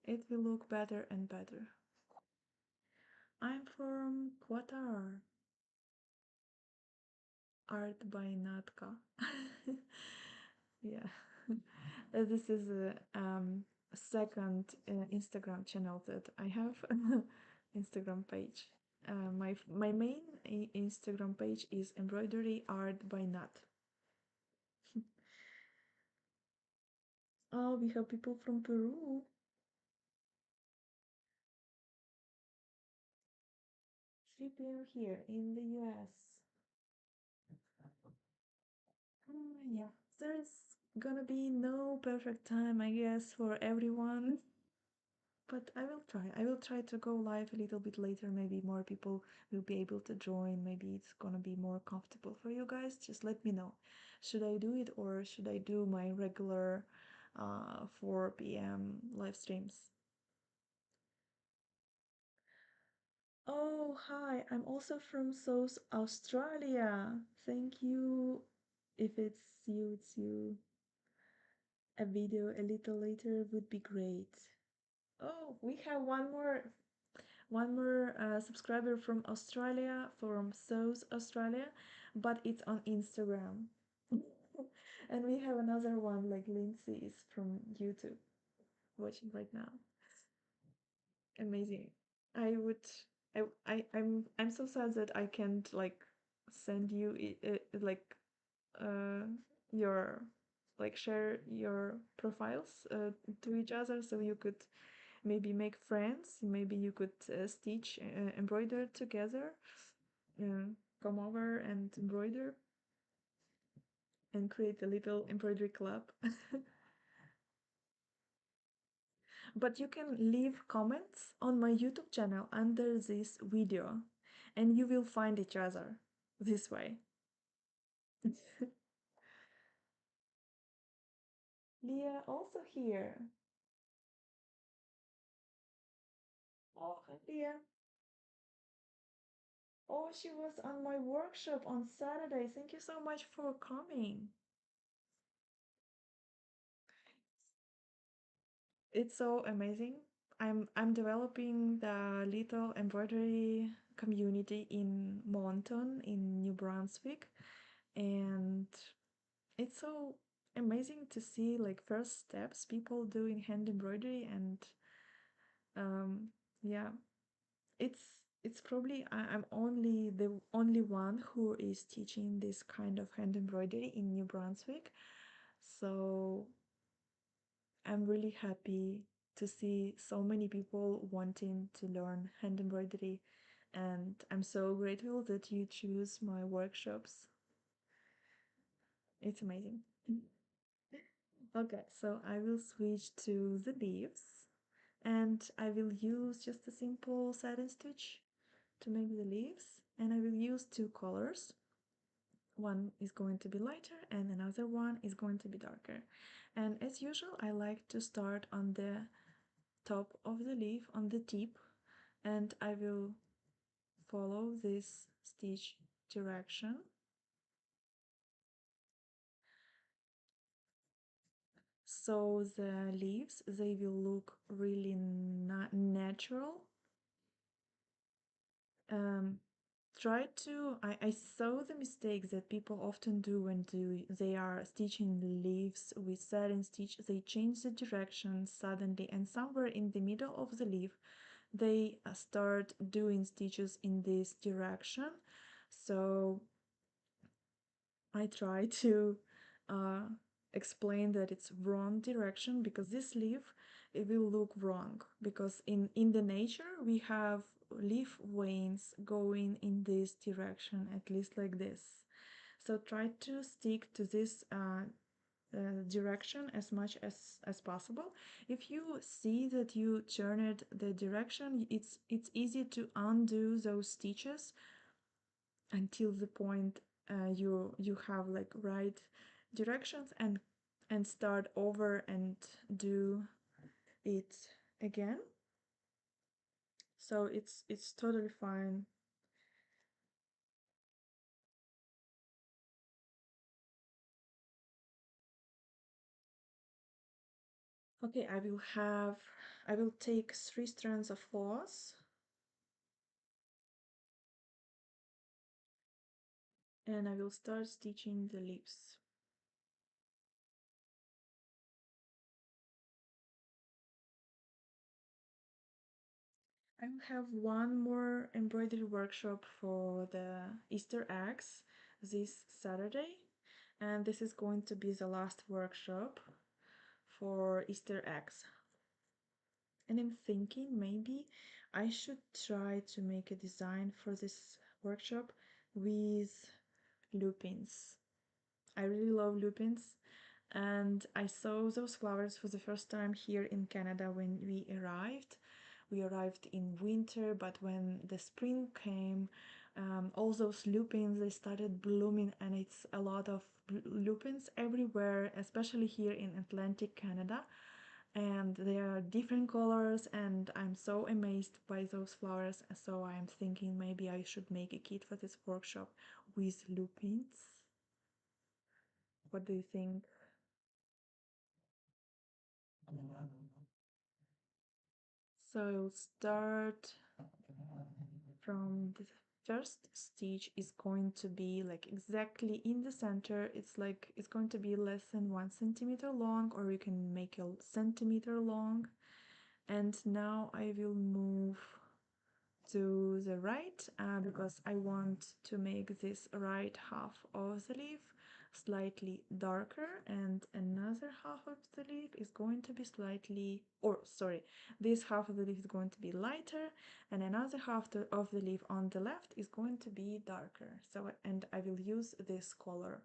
it will look better and better. I'm from Qatar. Art by Natka. Yeah. This is a second Instagram channel that I have. Instagram page. My main Instagram page is Embroidery Art by Nat. Oh, we have people from Peru. Sleeping here in the US. Yeah, there's gonna be no perfect time, I guess, for everyone. But I will try. I will try to go live a little bit later. Maybe more people will be able to join. Maybe it's gonna be more comfortable for you guys. Just let me know. Should I do it or should I do my regular 4 p.m. live streams? Oh, hi. I'm also from South Australia. Thank you. If it's you. A video a little later would be great. Oh, we have one more subscriber from Australia, from South Australia, but it's on Instagram. And we have another one, like Lindsay is from YouTube, watching right now. Amazing. I would, I'm so sad that I can't like send you like uh your like share your profiles to each other so you could maybe make friends. Maybe you could stitch, embroider together, come over and embroider and create a little embroidery club. But you can leave comments on my YouTube channel under this video and you will find each other this way. Leah also here. Oh, hi, Leah. Oh, she was on my workshop on Saturday. Thank you so much for coming. It's so amazing. I'm developing the little embroidery community in Monton in New Brunswick, and it's so amazing to see like first steps people doing hand embroidery. And um yeah, it's it's probably I'm only the only one who is teaching this kind of hand embroidery in New Brunswick, so I'm really happy to see so many people wanting to learn hand embroidery, and I'm so grateful that you choose my workshops. It's amazing. Okay, so I will switch to the leaves, and I will use just a simple satin stitch to make the leaves, and I will use two colors. One is going to be lighter and another one is going to be darker. And as usual, I like to start on the top of the leaf, on the tip, and I will follow this stitch direction. So the leaves, they will look really natural. Um, try to, I saw the mistake that people often do when they are stitching leaves with satin stitch. They change the direction suddenly, and somewhere in the middle of the leaf they start doing stitches in this direction. So I try to uh, explain that it's wrong direction, because this leaf, it will look wrong, because in the nature we have leaf veins going in this direction, at least like this. So try to stick to this direction as much as possible. If you see that you turned the direction, it's easy to undo those stitches until the point you have like right directions, and start over and do it again. So it's totally fine. Okay, I will take 3 strands of floss, and I will start stitching the leaves. I will have one more embroidery workshop for the Easter eggs this Saturday, and this is going to be the last workshop for Easter eggs. And I'm thinking maybe I should try to make a design for this workshop with lupins. I really love lupins, and I saw those flowers for the first time here in Canada when we arrived. We arrived in winter, but when the spring came, all those lupins they started blooming, and it's a lot of lupins everywhere, especially here in Atlantic Canada. And there are different colors, and I'm so amazed by those flowers. So I'm thinking maybe I should make a kit for this workshop with lupins. What do you think? So I'll start from the first stitch is going to be like exactly in the center. It's like it's going to be less than 1 centimeter long, or you can make a centimeter long. And now I will move to the right because I want to make this right half of the leaf slightly darker, and another half of the leaf is going to be slightly, or sorry, this half of the leaf is going to be lighter, and another half of the leaf on the left is going to be darker. So, and I will use this color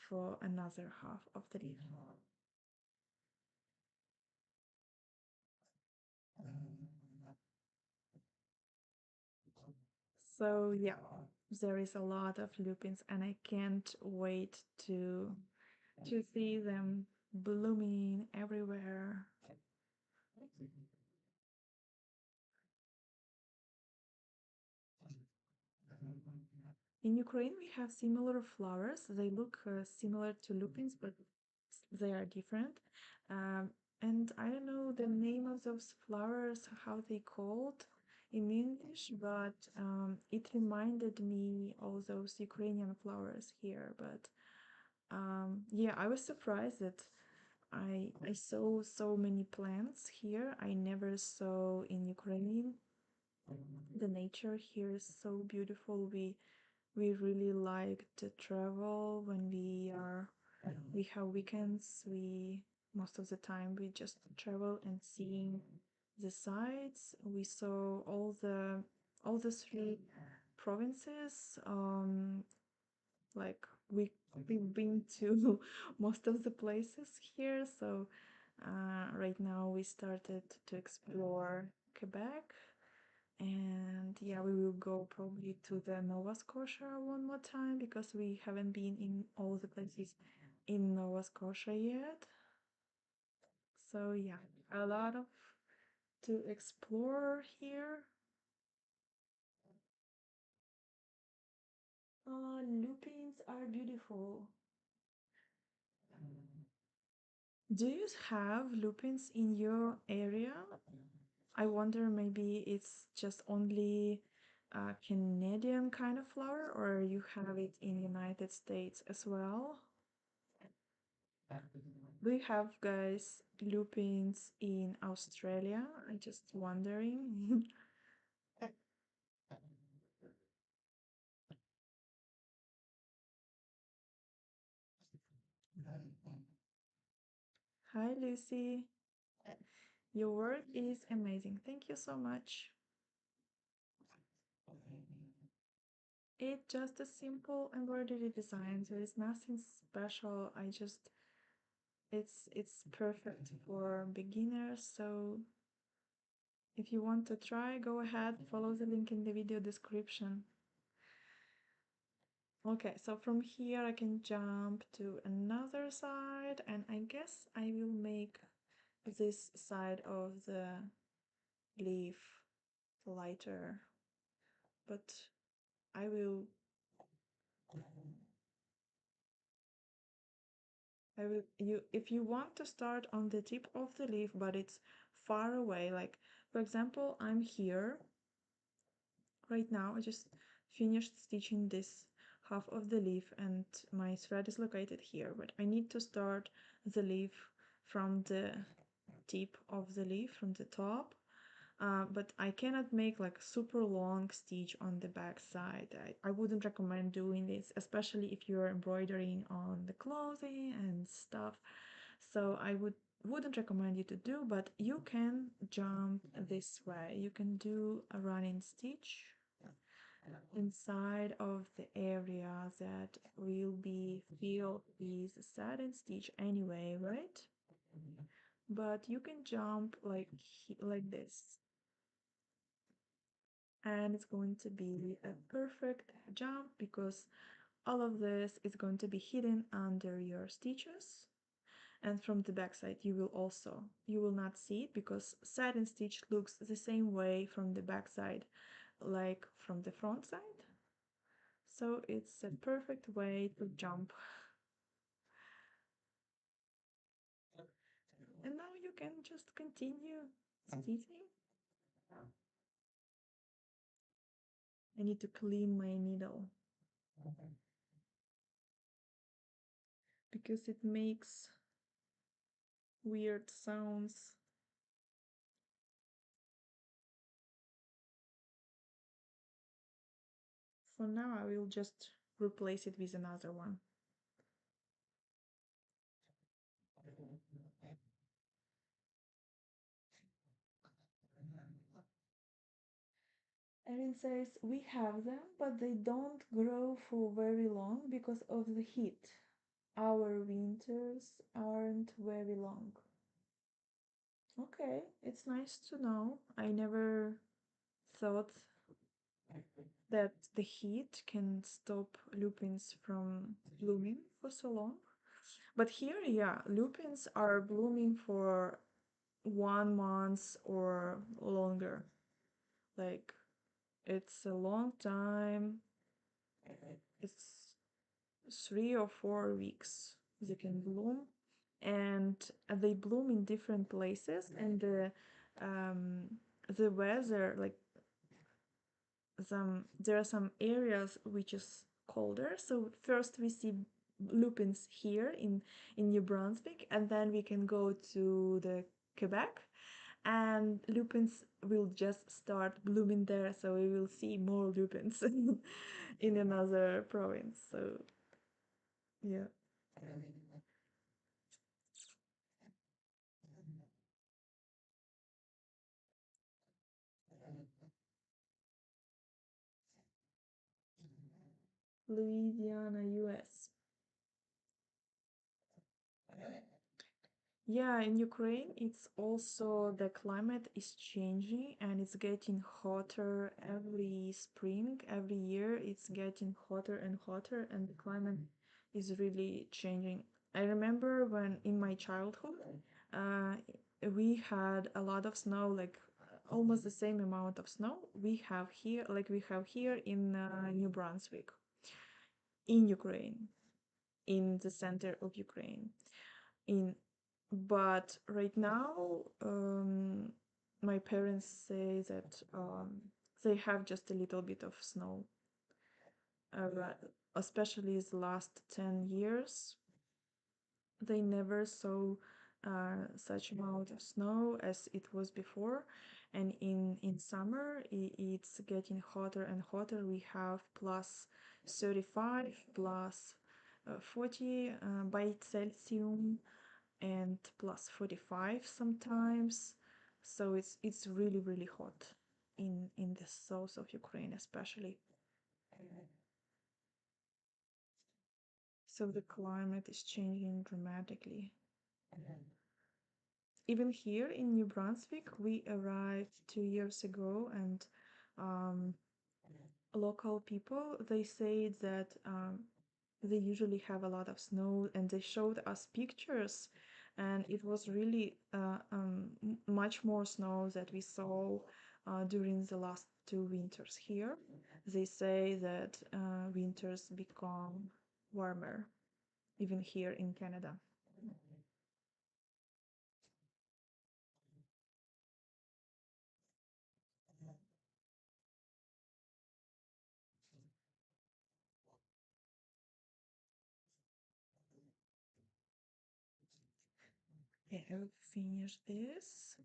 for another half of the leaf. So yeah, there is a lot of lupins, and I can't wait to see them blooming everywhere. In Ukraine, we have similar flowers. They look similar to lupins, but they are different. Um, and I don't know the name of those flowers, how they called in English, but it reminded me of those Ukrainian flowers here. But yeah, I was surprised that I saw so many plants here. I never saw in Ukraine. The nature here is so beautiful. We really like to travel when we have weekends. We most of the time we just travel and seeing the sights. We saw all the three provinces. Like we've been to most of the places here. So right now we started to explore Quebec, and yeah, we will go probably to the Nova Scotia one more time because we haven't been in all the places in Nova Scotia yet. So yeah, a lot of to explore here. Lupins are beautiful. Do you have lupins in your area? I wonder maybe it's just only a Canadian kind of flower, or you have it in United States as well? Do you have guys lupins in Australia? I'm just wondering. Hi, Lucy. Your work is amazing. Thank you so much. It's just a simple embroidery design. There is nothing special. It's perfect for beginners. So if you want to try, go ahead, follow the link in the video description. Okay, so from here I can jump to another side, and I guess I will make this side of the leaf lighter, but I will you if you want to start on the tip of the leaf but it's far away, like for example I'm here right now. I just finished stitching this half of the leaf and my thread is located here, but I need to start the leaf from the tip of the leaf, from the top. But I cannot make like super long stitch on the back side. I wouldn't recommend doing this, especially if you're embroidering on the clothing and stuff. So I would wouldn't recommend you to do, but you can jump this way. You can do a running stitch inside of the area that will be filled with satin stitch anyway, right? But you can jump like this, and it's going to be a perfect jump because all of this is going to be hidden under your stitches. And from the back side you will not see it because satin stitch looks the same way from the back side like from the front side. So it's a perfect way to jump. And now you can just continue stitching. I need to clean my needle because it makes weird sounds. For now I will just replace it with another one. Erin says, we have them, but they don't grow for very long because of the heat. Our winters aren't very long. Okay, it's nice to know. I never thought that the heat can stop lupins from blooming for so long. But here, yeah, lupins are blooming for 1 month or longer. Like, it's a long time. It's 3 or 4 weeks they can bloom, and they bloom in different places, and the weather, like there are some areas which is colder. So first we see lupins here in New Brunswick, and then we can go to the Quebec, and lupins will just start blooming there, so we will see more lupins in another province. So yeah. Louisiana, US. Yeah, in Ukraine, it's also the climate is changing and it's getting hotter every spring, every year. It's getting hotter and hotter, and the climate is really changing. I remember when in my childhood, uh, we had a lot of snow, like almost the same amount of snow we have here in New Brunswick, in Ukraine, in the center of Ukraine. In But right now, my parents say that they have just a little bit of snow, especially the last 10 years. They never saw such amount of snow as it was before. And in summer, it's getting hotter and hotter. We have plus 35, plus 40 by Celsius, and plus 45 sometimes. So it's really hot in the south of Ukraine especially. So the climate is changing dramatically. Even here in New Brunswick, we arrived 2 years ago, and um, local people, they say that they usually have a lot of snow, and they showed us pictures, and it was really much more snow that we saw during the last 2 winters here. They say that winters become warmer even here in Canada. I have finished this.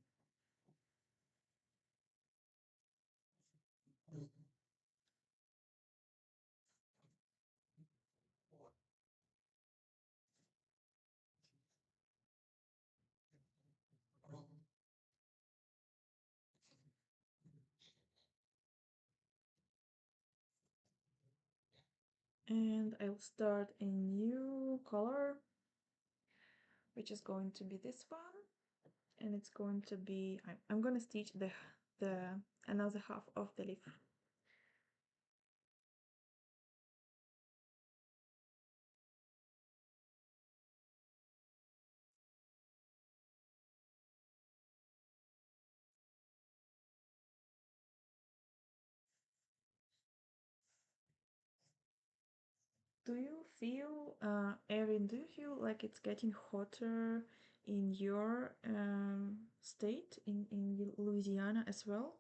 And I'll start a new color, which is going to be this one, and it's going to be I'm gonna stitch the another half of the leaf. Do you feel, Erin, do you feel like it's getting hotter in your state, in Louisiana as well?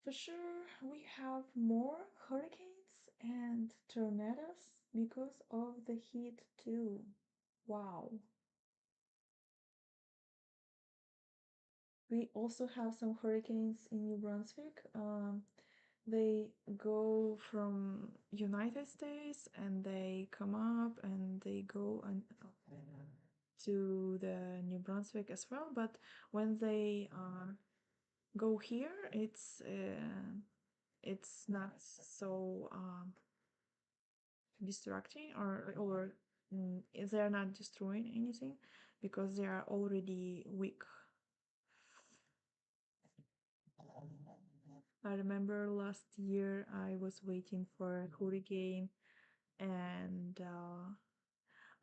For sure, we have more hurricanes and tornadoes because of the heat too. Wow. We also have some hurricanes in New Brunswick. They go from United States and they come up and they go and to the New Brunswick as well. But when they go here, it's not so distracting, or they're not destroying anything because they are already weak. I remember last year I was waiting for a hurricane, and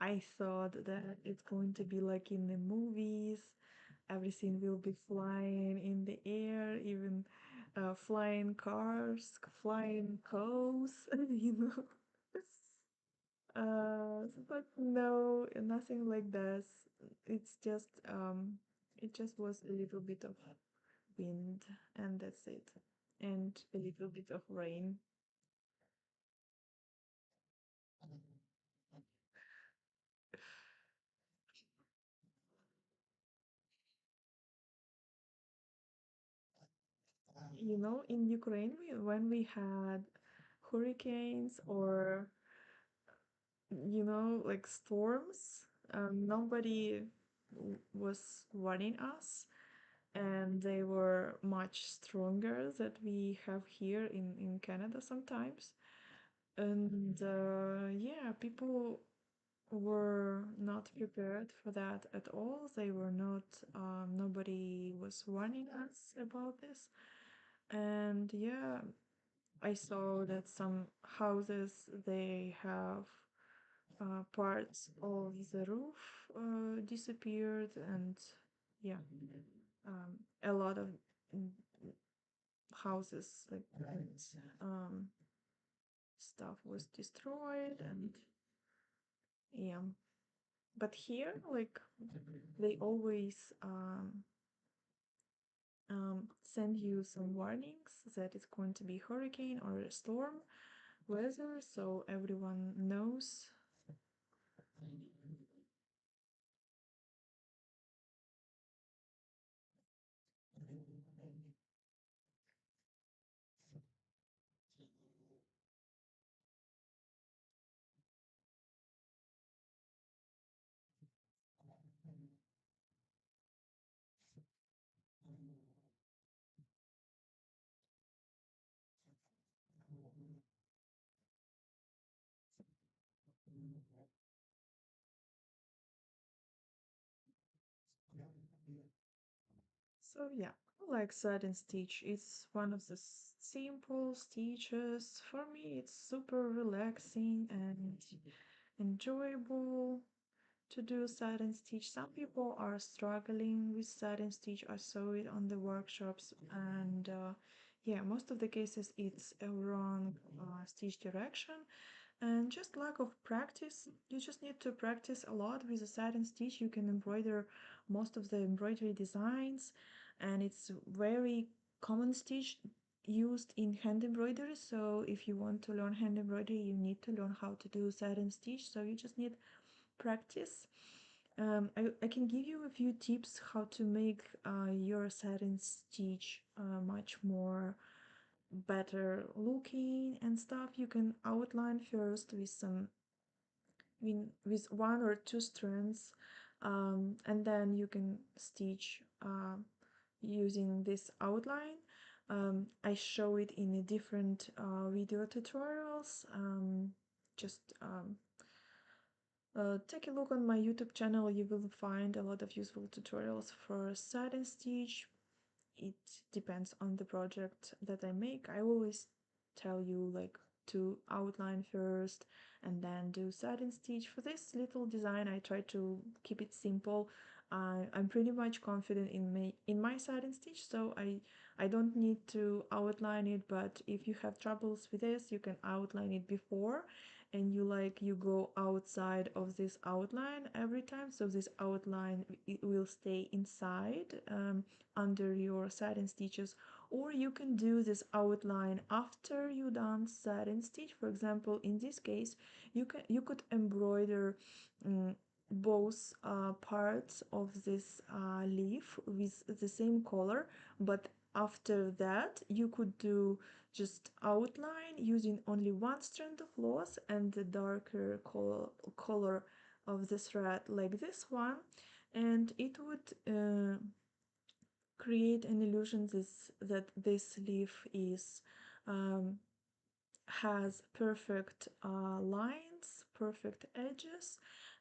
I thought that it's going to be like in the movies. Everything will be flying in the air, even flying cars, flying cows, you know. But no, nothing like this. It's just it just was a little bit of wind, and that's it, and a little bit of rain. You know, in Ukraine, when we had hurricanes or like storms, nobody was warning us, and they were much stronger that we have here in Canada sometimes. And yeah, people were not prepared for that at all. They were not, nobody was warning us about this. And yeah, I saw that some houses they have parts of the roof disappeared, and yeah, a lot of mm, houses like um, stuff was destroyed, and yeah. But here, like they always send you some warnings that it's going to be hurricane or a storm weather, so everyone knows. So yeah, I like satin stitch. It's one of the simple stitches. For me, it's super relaxing and enjoyable to do satin stitch. Some people are struggling with satin stitch. I saw it on the workshops, and yeah, most of the cases it's a wrong stitch direction and just lack of practice. You just need to practice a lot with a satin stitch. You can embroider most of the embroidery designs, and it's very common stitch used in hand embroidery. So if you want to learn hand embroidery, you need to learn how to do satin stitch. So you just need practice. I can give you a few tips how to make your satin stitch much more better looking and stuff. You can outline first with some with one or two strands, and then you can stitch using this outline. I show it in a different video tutorials. Just take a look on my YouTube channel. You will find a lot of useful tutorials for satin stitch. It depends on the project that I make. I always tell you like to outline first and then do satin stitch. For this little design, I try to keep it simple. I'm pretty much confident in my satin stitch, so I don't need to outline it. But if you have troubles with this, you can outline it before, and you go outside of this outline every time, so this outline it will stay inside under your satin stitches, or you can do this outline after you done satin stitch. For example, in this case, you could embroider both parts of this leaf with the same color, but after that you could do just outline using only one strand of floss and the darker color of the thread like this one, and it would create an illusion that this leaf is um, has perfect lines, perfect edges,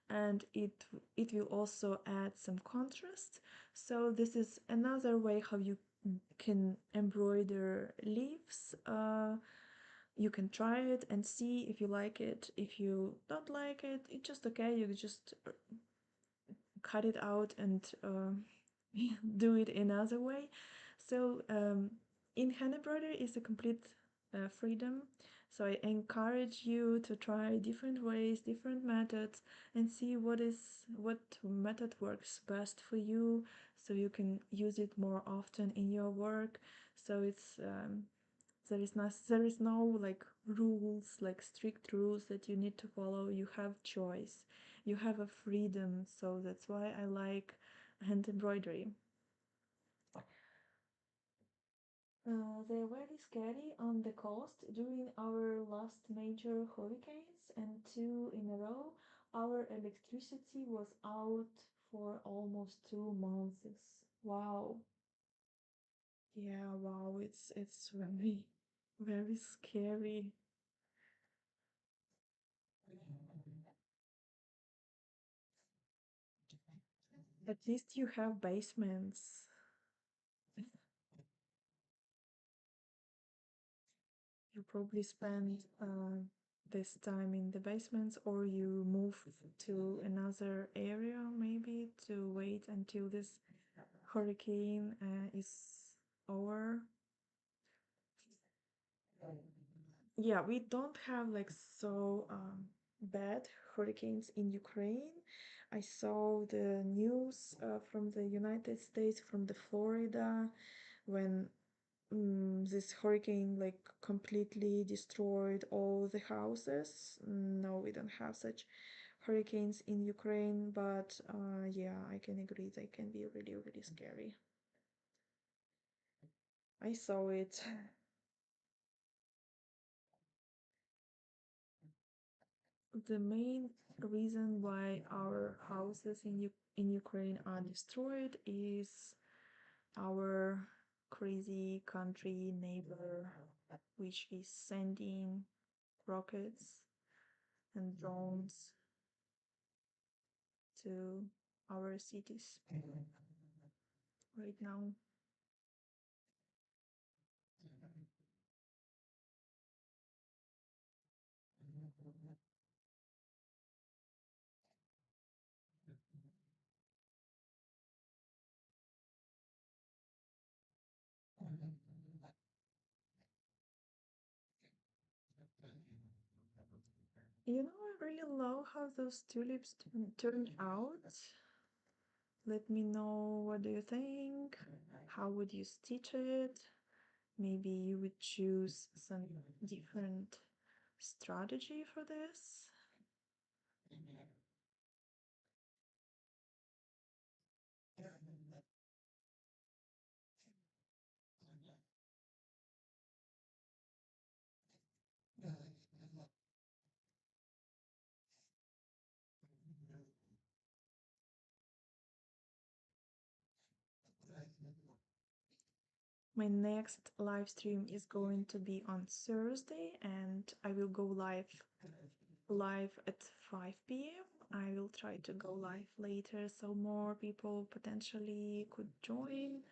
and it will also add some contrast. So this is another way how you can embroider leaves. You can try it and see if you like it. If you don't like it, it's just okay. You just cut it out and do it another way. So in hand embroidery is a complete freedom. So I encourage you to try different ways, different methods, and see what method works best for you, so you can use it more often in your work. So it's there is no like rules, like strict rules that you need to follow. You have choice, you have a freedom. So that's why I like hand embroidery. They're very scary on the coast. During our last major hurricanes, and two in a row, our electricity was out for almost 2 months. Wow. Yeah, wow, it's very, very scary. At least you have basements. You probably spend this time in the basements, or you move to another area maybe to wait until this hurricane is over. Yeah, we don't have like so bad hurricanes in Ukraine. I saw the news from the United States, from the Florida, when this hurricane like completely destroyed all the houses. No, we don't have such hurricanes in Ukraine, but yeah, I can agree they can be really, really scary. I saw it. The main reason why our houses in Ukraine are destroyed is our crazy country neighbor, which is sending rockets and drones to our cities right now. I really love how those tulips turned out. Let me know, what do you think? How would you stitch it? Maybe you would choose some different strategy for this. My next live stream is going to be on Thursday, and I will go live at 5 p.m. I will try to go live later so more people potentially could join.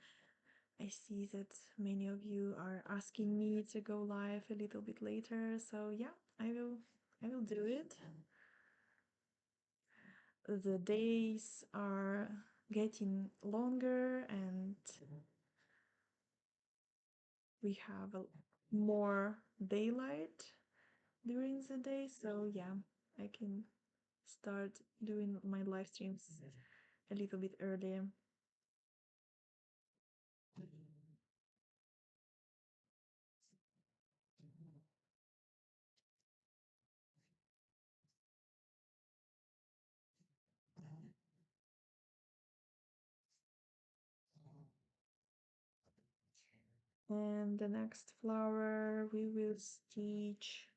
I see that many of you are asking me to go live a little bit later, so yeah, I will do it. The days are getting longer and we have more daylight during the day, so yeah, I can start doing my live streams a little bit earlier. And the next flower we will stitch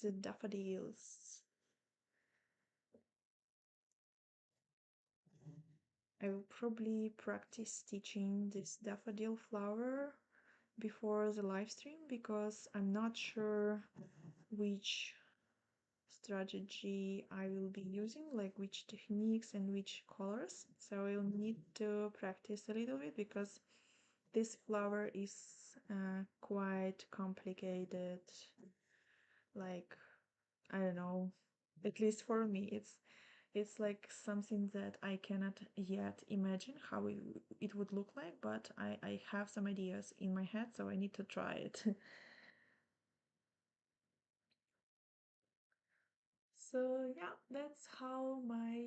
the daffodils. I will probably practice stitching this daffodil flower before the live stream because I'm not sure which strategy I will be using, like which techniques and which colors. So I'll need to practice a little bit because this flower is quite complicated. Like, I don't know, at least for me, it's like something that I cannot yet imagine how it would look like, but I have some ideas in my head, so I need to try it. So yeah, that's how my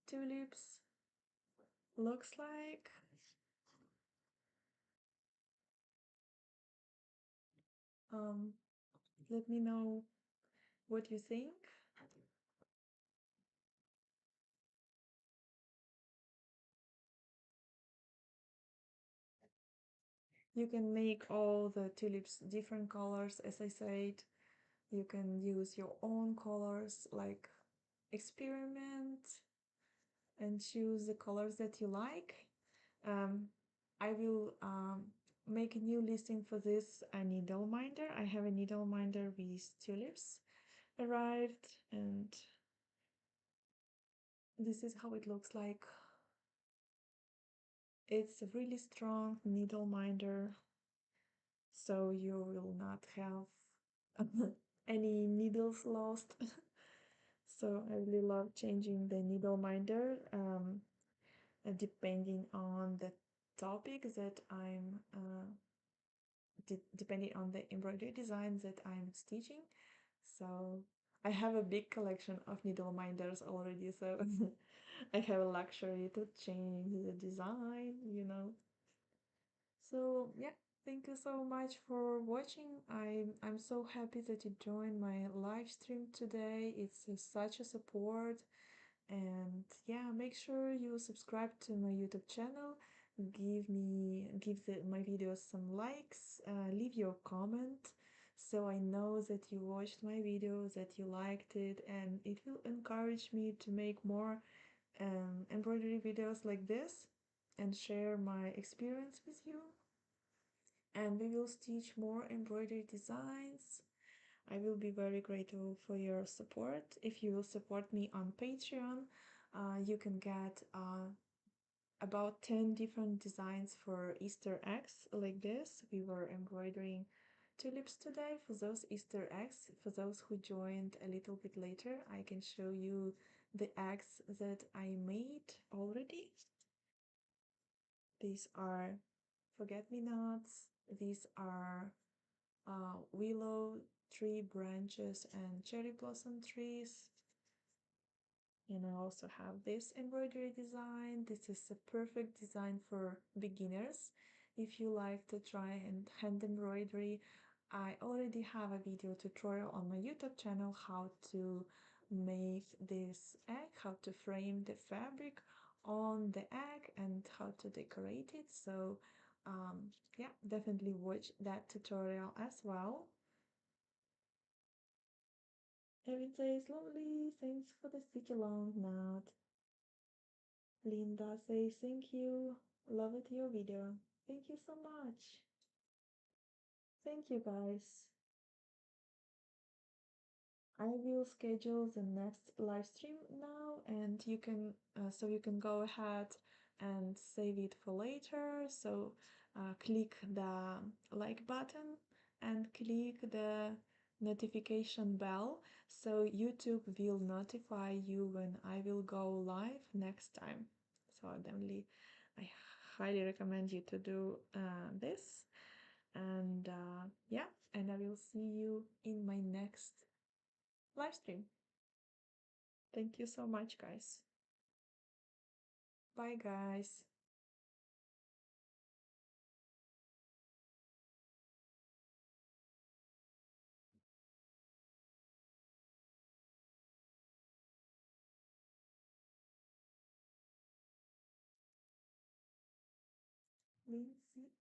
tulips looks like. Um, Let me know what you think. You can make all the tulips different colors, as I said. You can use your own colors, like experiment and choose the colors that you like. Um, I will make a new listing for this a needle minder. I have a needle minder with tulips arrived, and this is how it looks like. It's a really strong needle minder, so you will not have any needles lost. So I really love changing the needle minder depending on the topic that I'm depending on the embroidery design that I'm stitching. So I have a big collection of needle minders already, so I have a luxury to change the design. So yeah, thank you so much for watching. I'm so happy that you joined my live stream today. It's such a support. And yeah, make sure you subscribe to my YouTube channel. Give my videos some likes. Leave your comment so I know that you watched my video, that you liked it, and it will encourage me to make more embroidery videos like this and share my experience with you. And we will stitch more embroidery designs. I will be very grateful for your support. If you will support me on Patreon, you can get about 10 different designs for Easter eggs like this. We were embroidering tulips today for those Easter eggs. For those who joined a little bit later, I can show you the eggs that I made already. These are forget-me-nots. These are willow tree branches and cherry blossom trees. And I also have this embroidery design. This is a perfect design for beginners. If you like to try hand embroidery, I already have a video tutorial on my YouTube channel how to make this egg, how to frame the fabric on the egg and how to decorate it. So yeah, definitely watch that tutorial as well. Erin says, lovely, thanks for the sticky long Nat. Linda says, thank you, love it your video. Thank you so much. Thank you guys. I will schedule the next live stream now, and you can so you can go ahead and save it for later. So click the like button and click the notification bell so YouTube will notify you when I will go live next time. So I highly recommend you to do this. And yeah, and I will see you in my next live stream. Thank you so much, guys. Bye, guys. Lindsay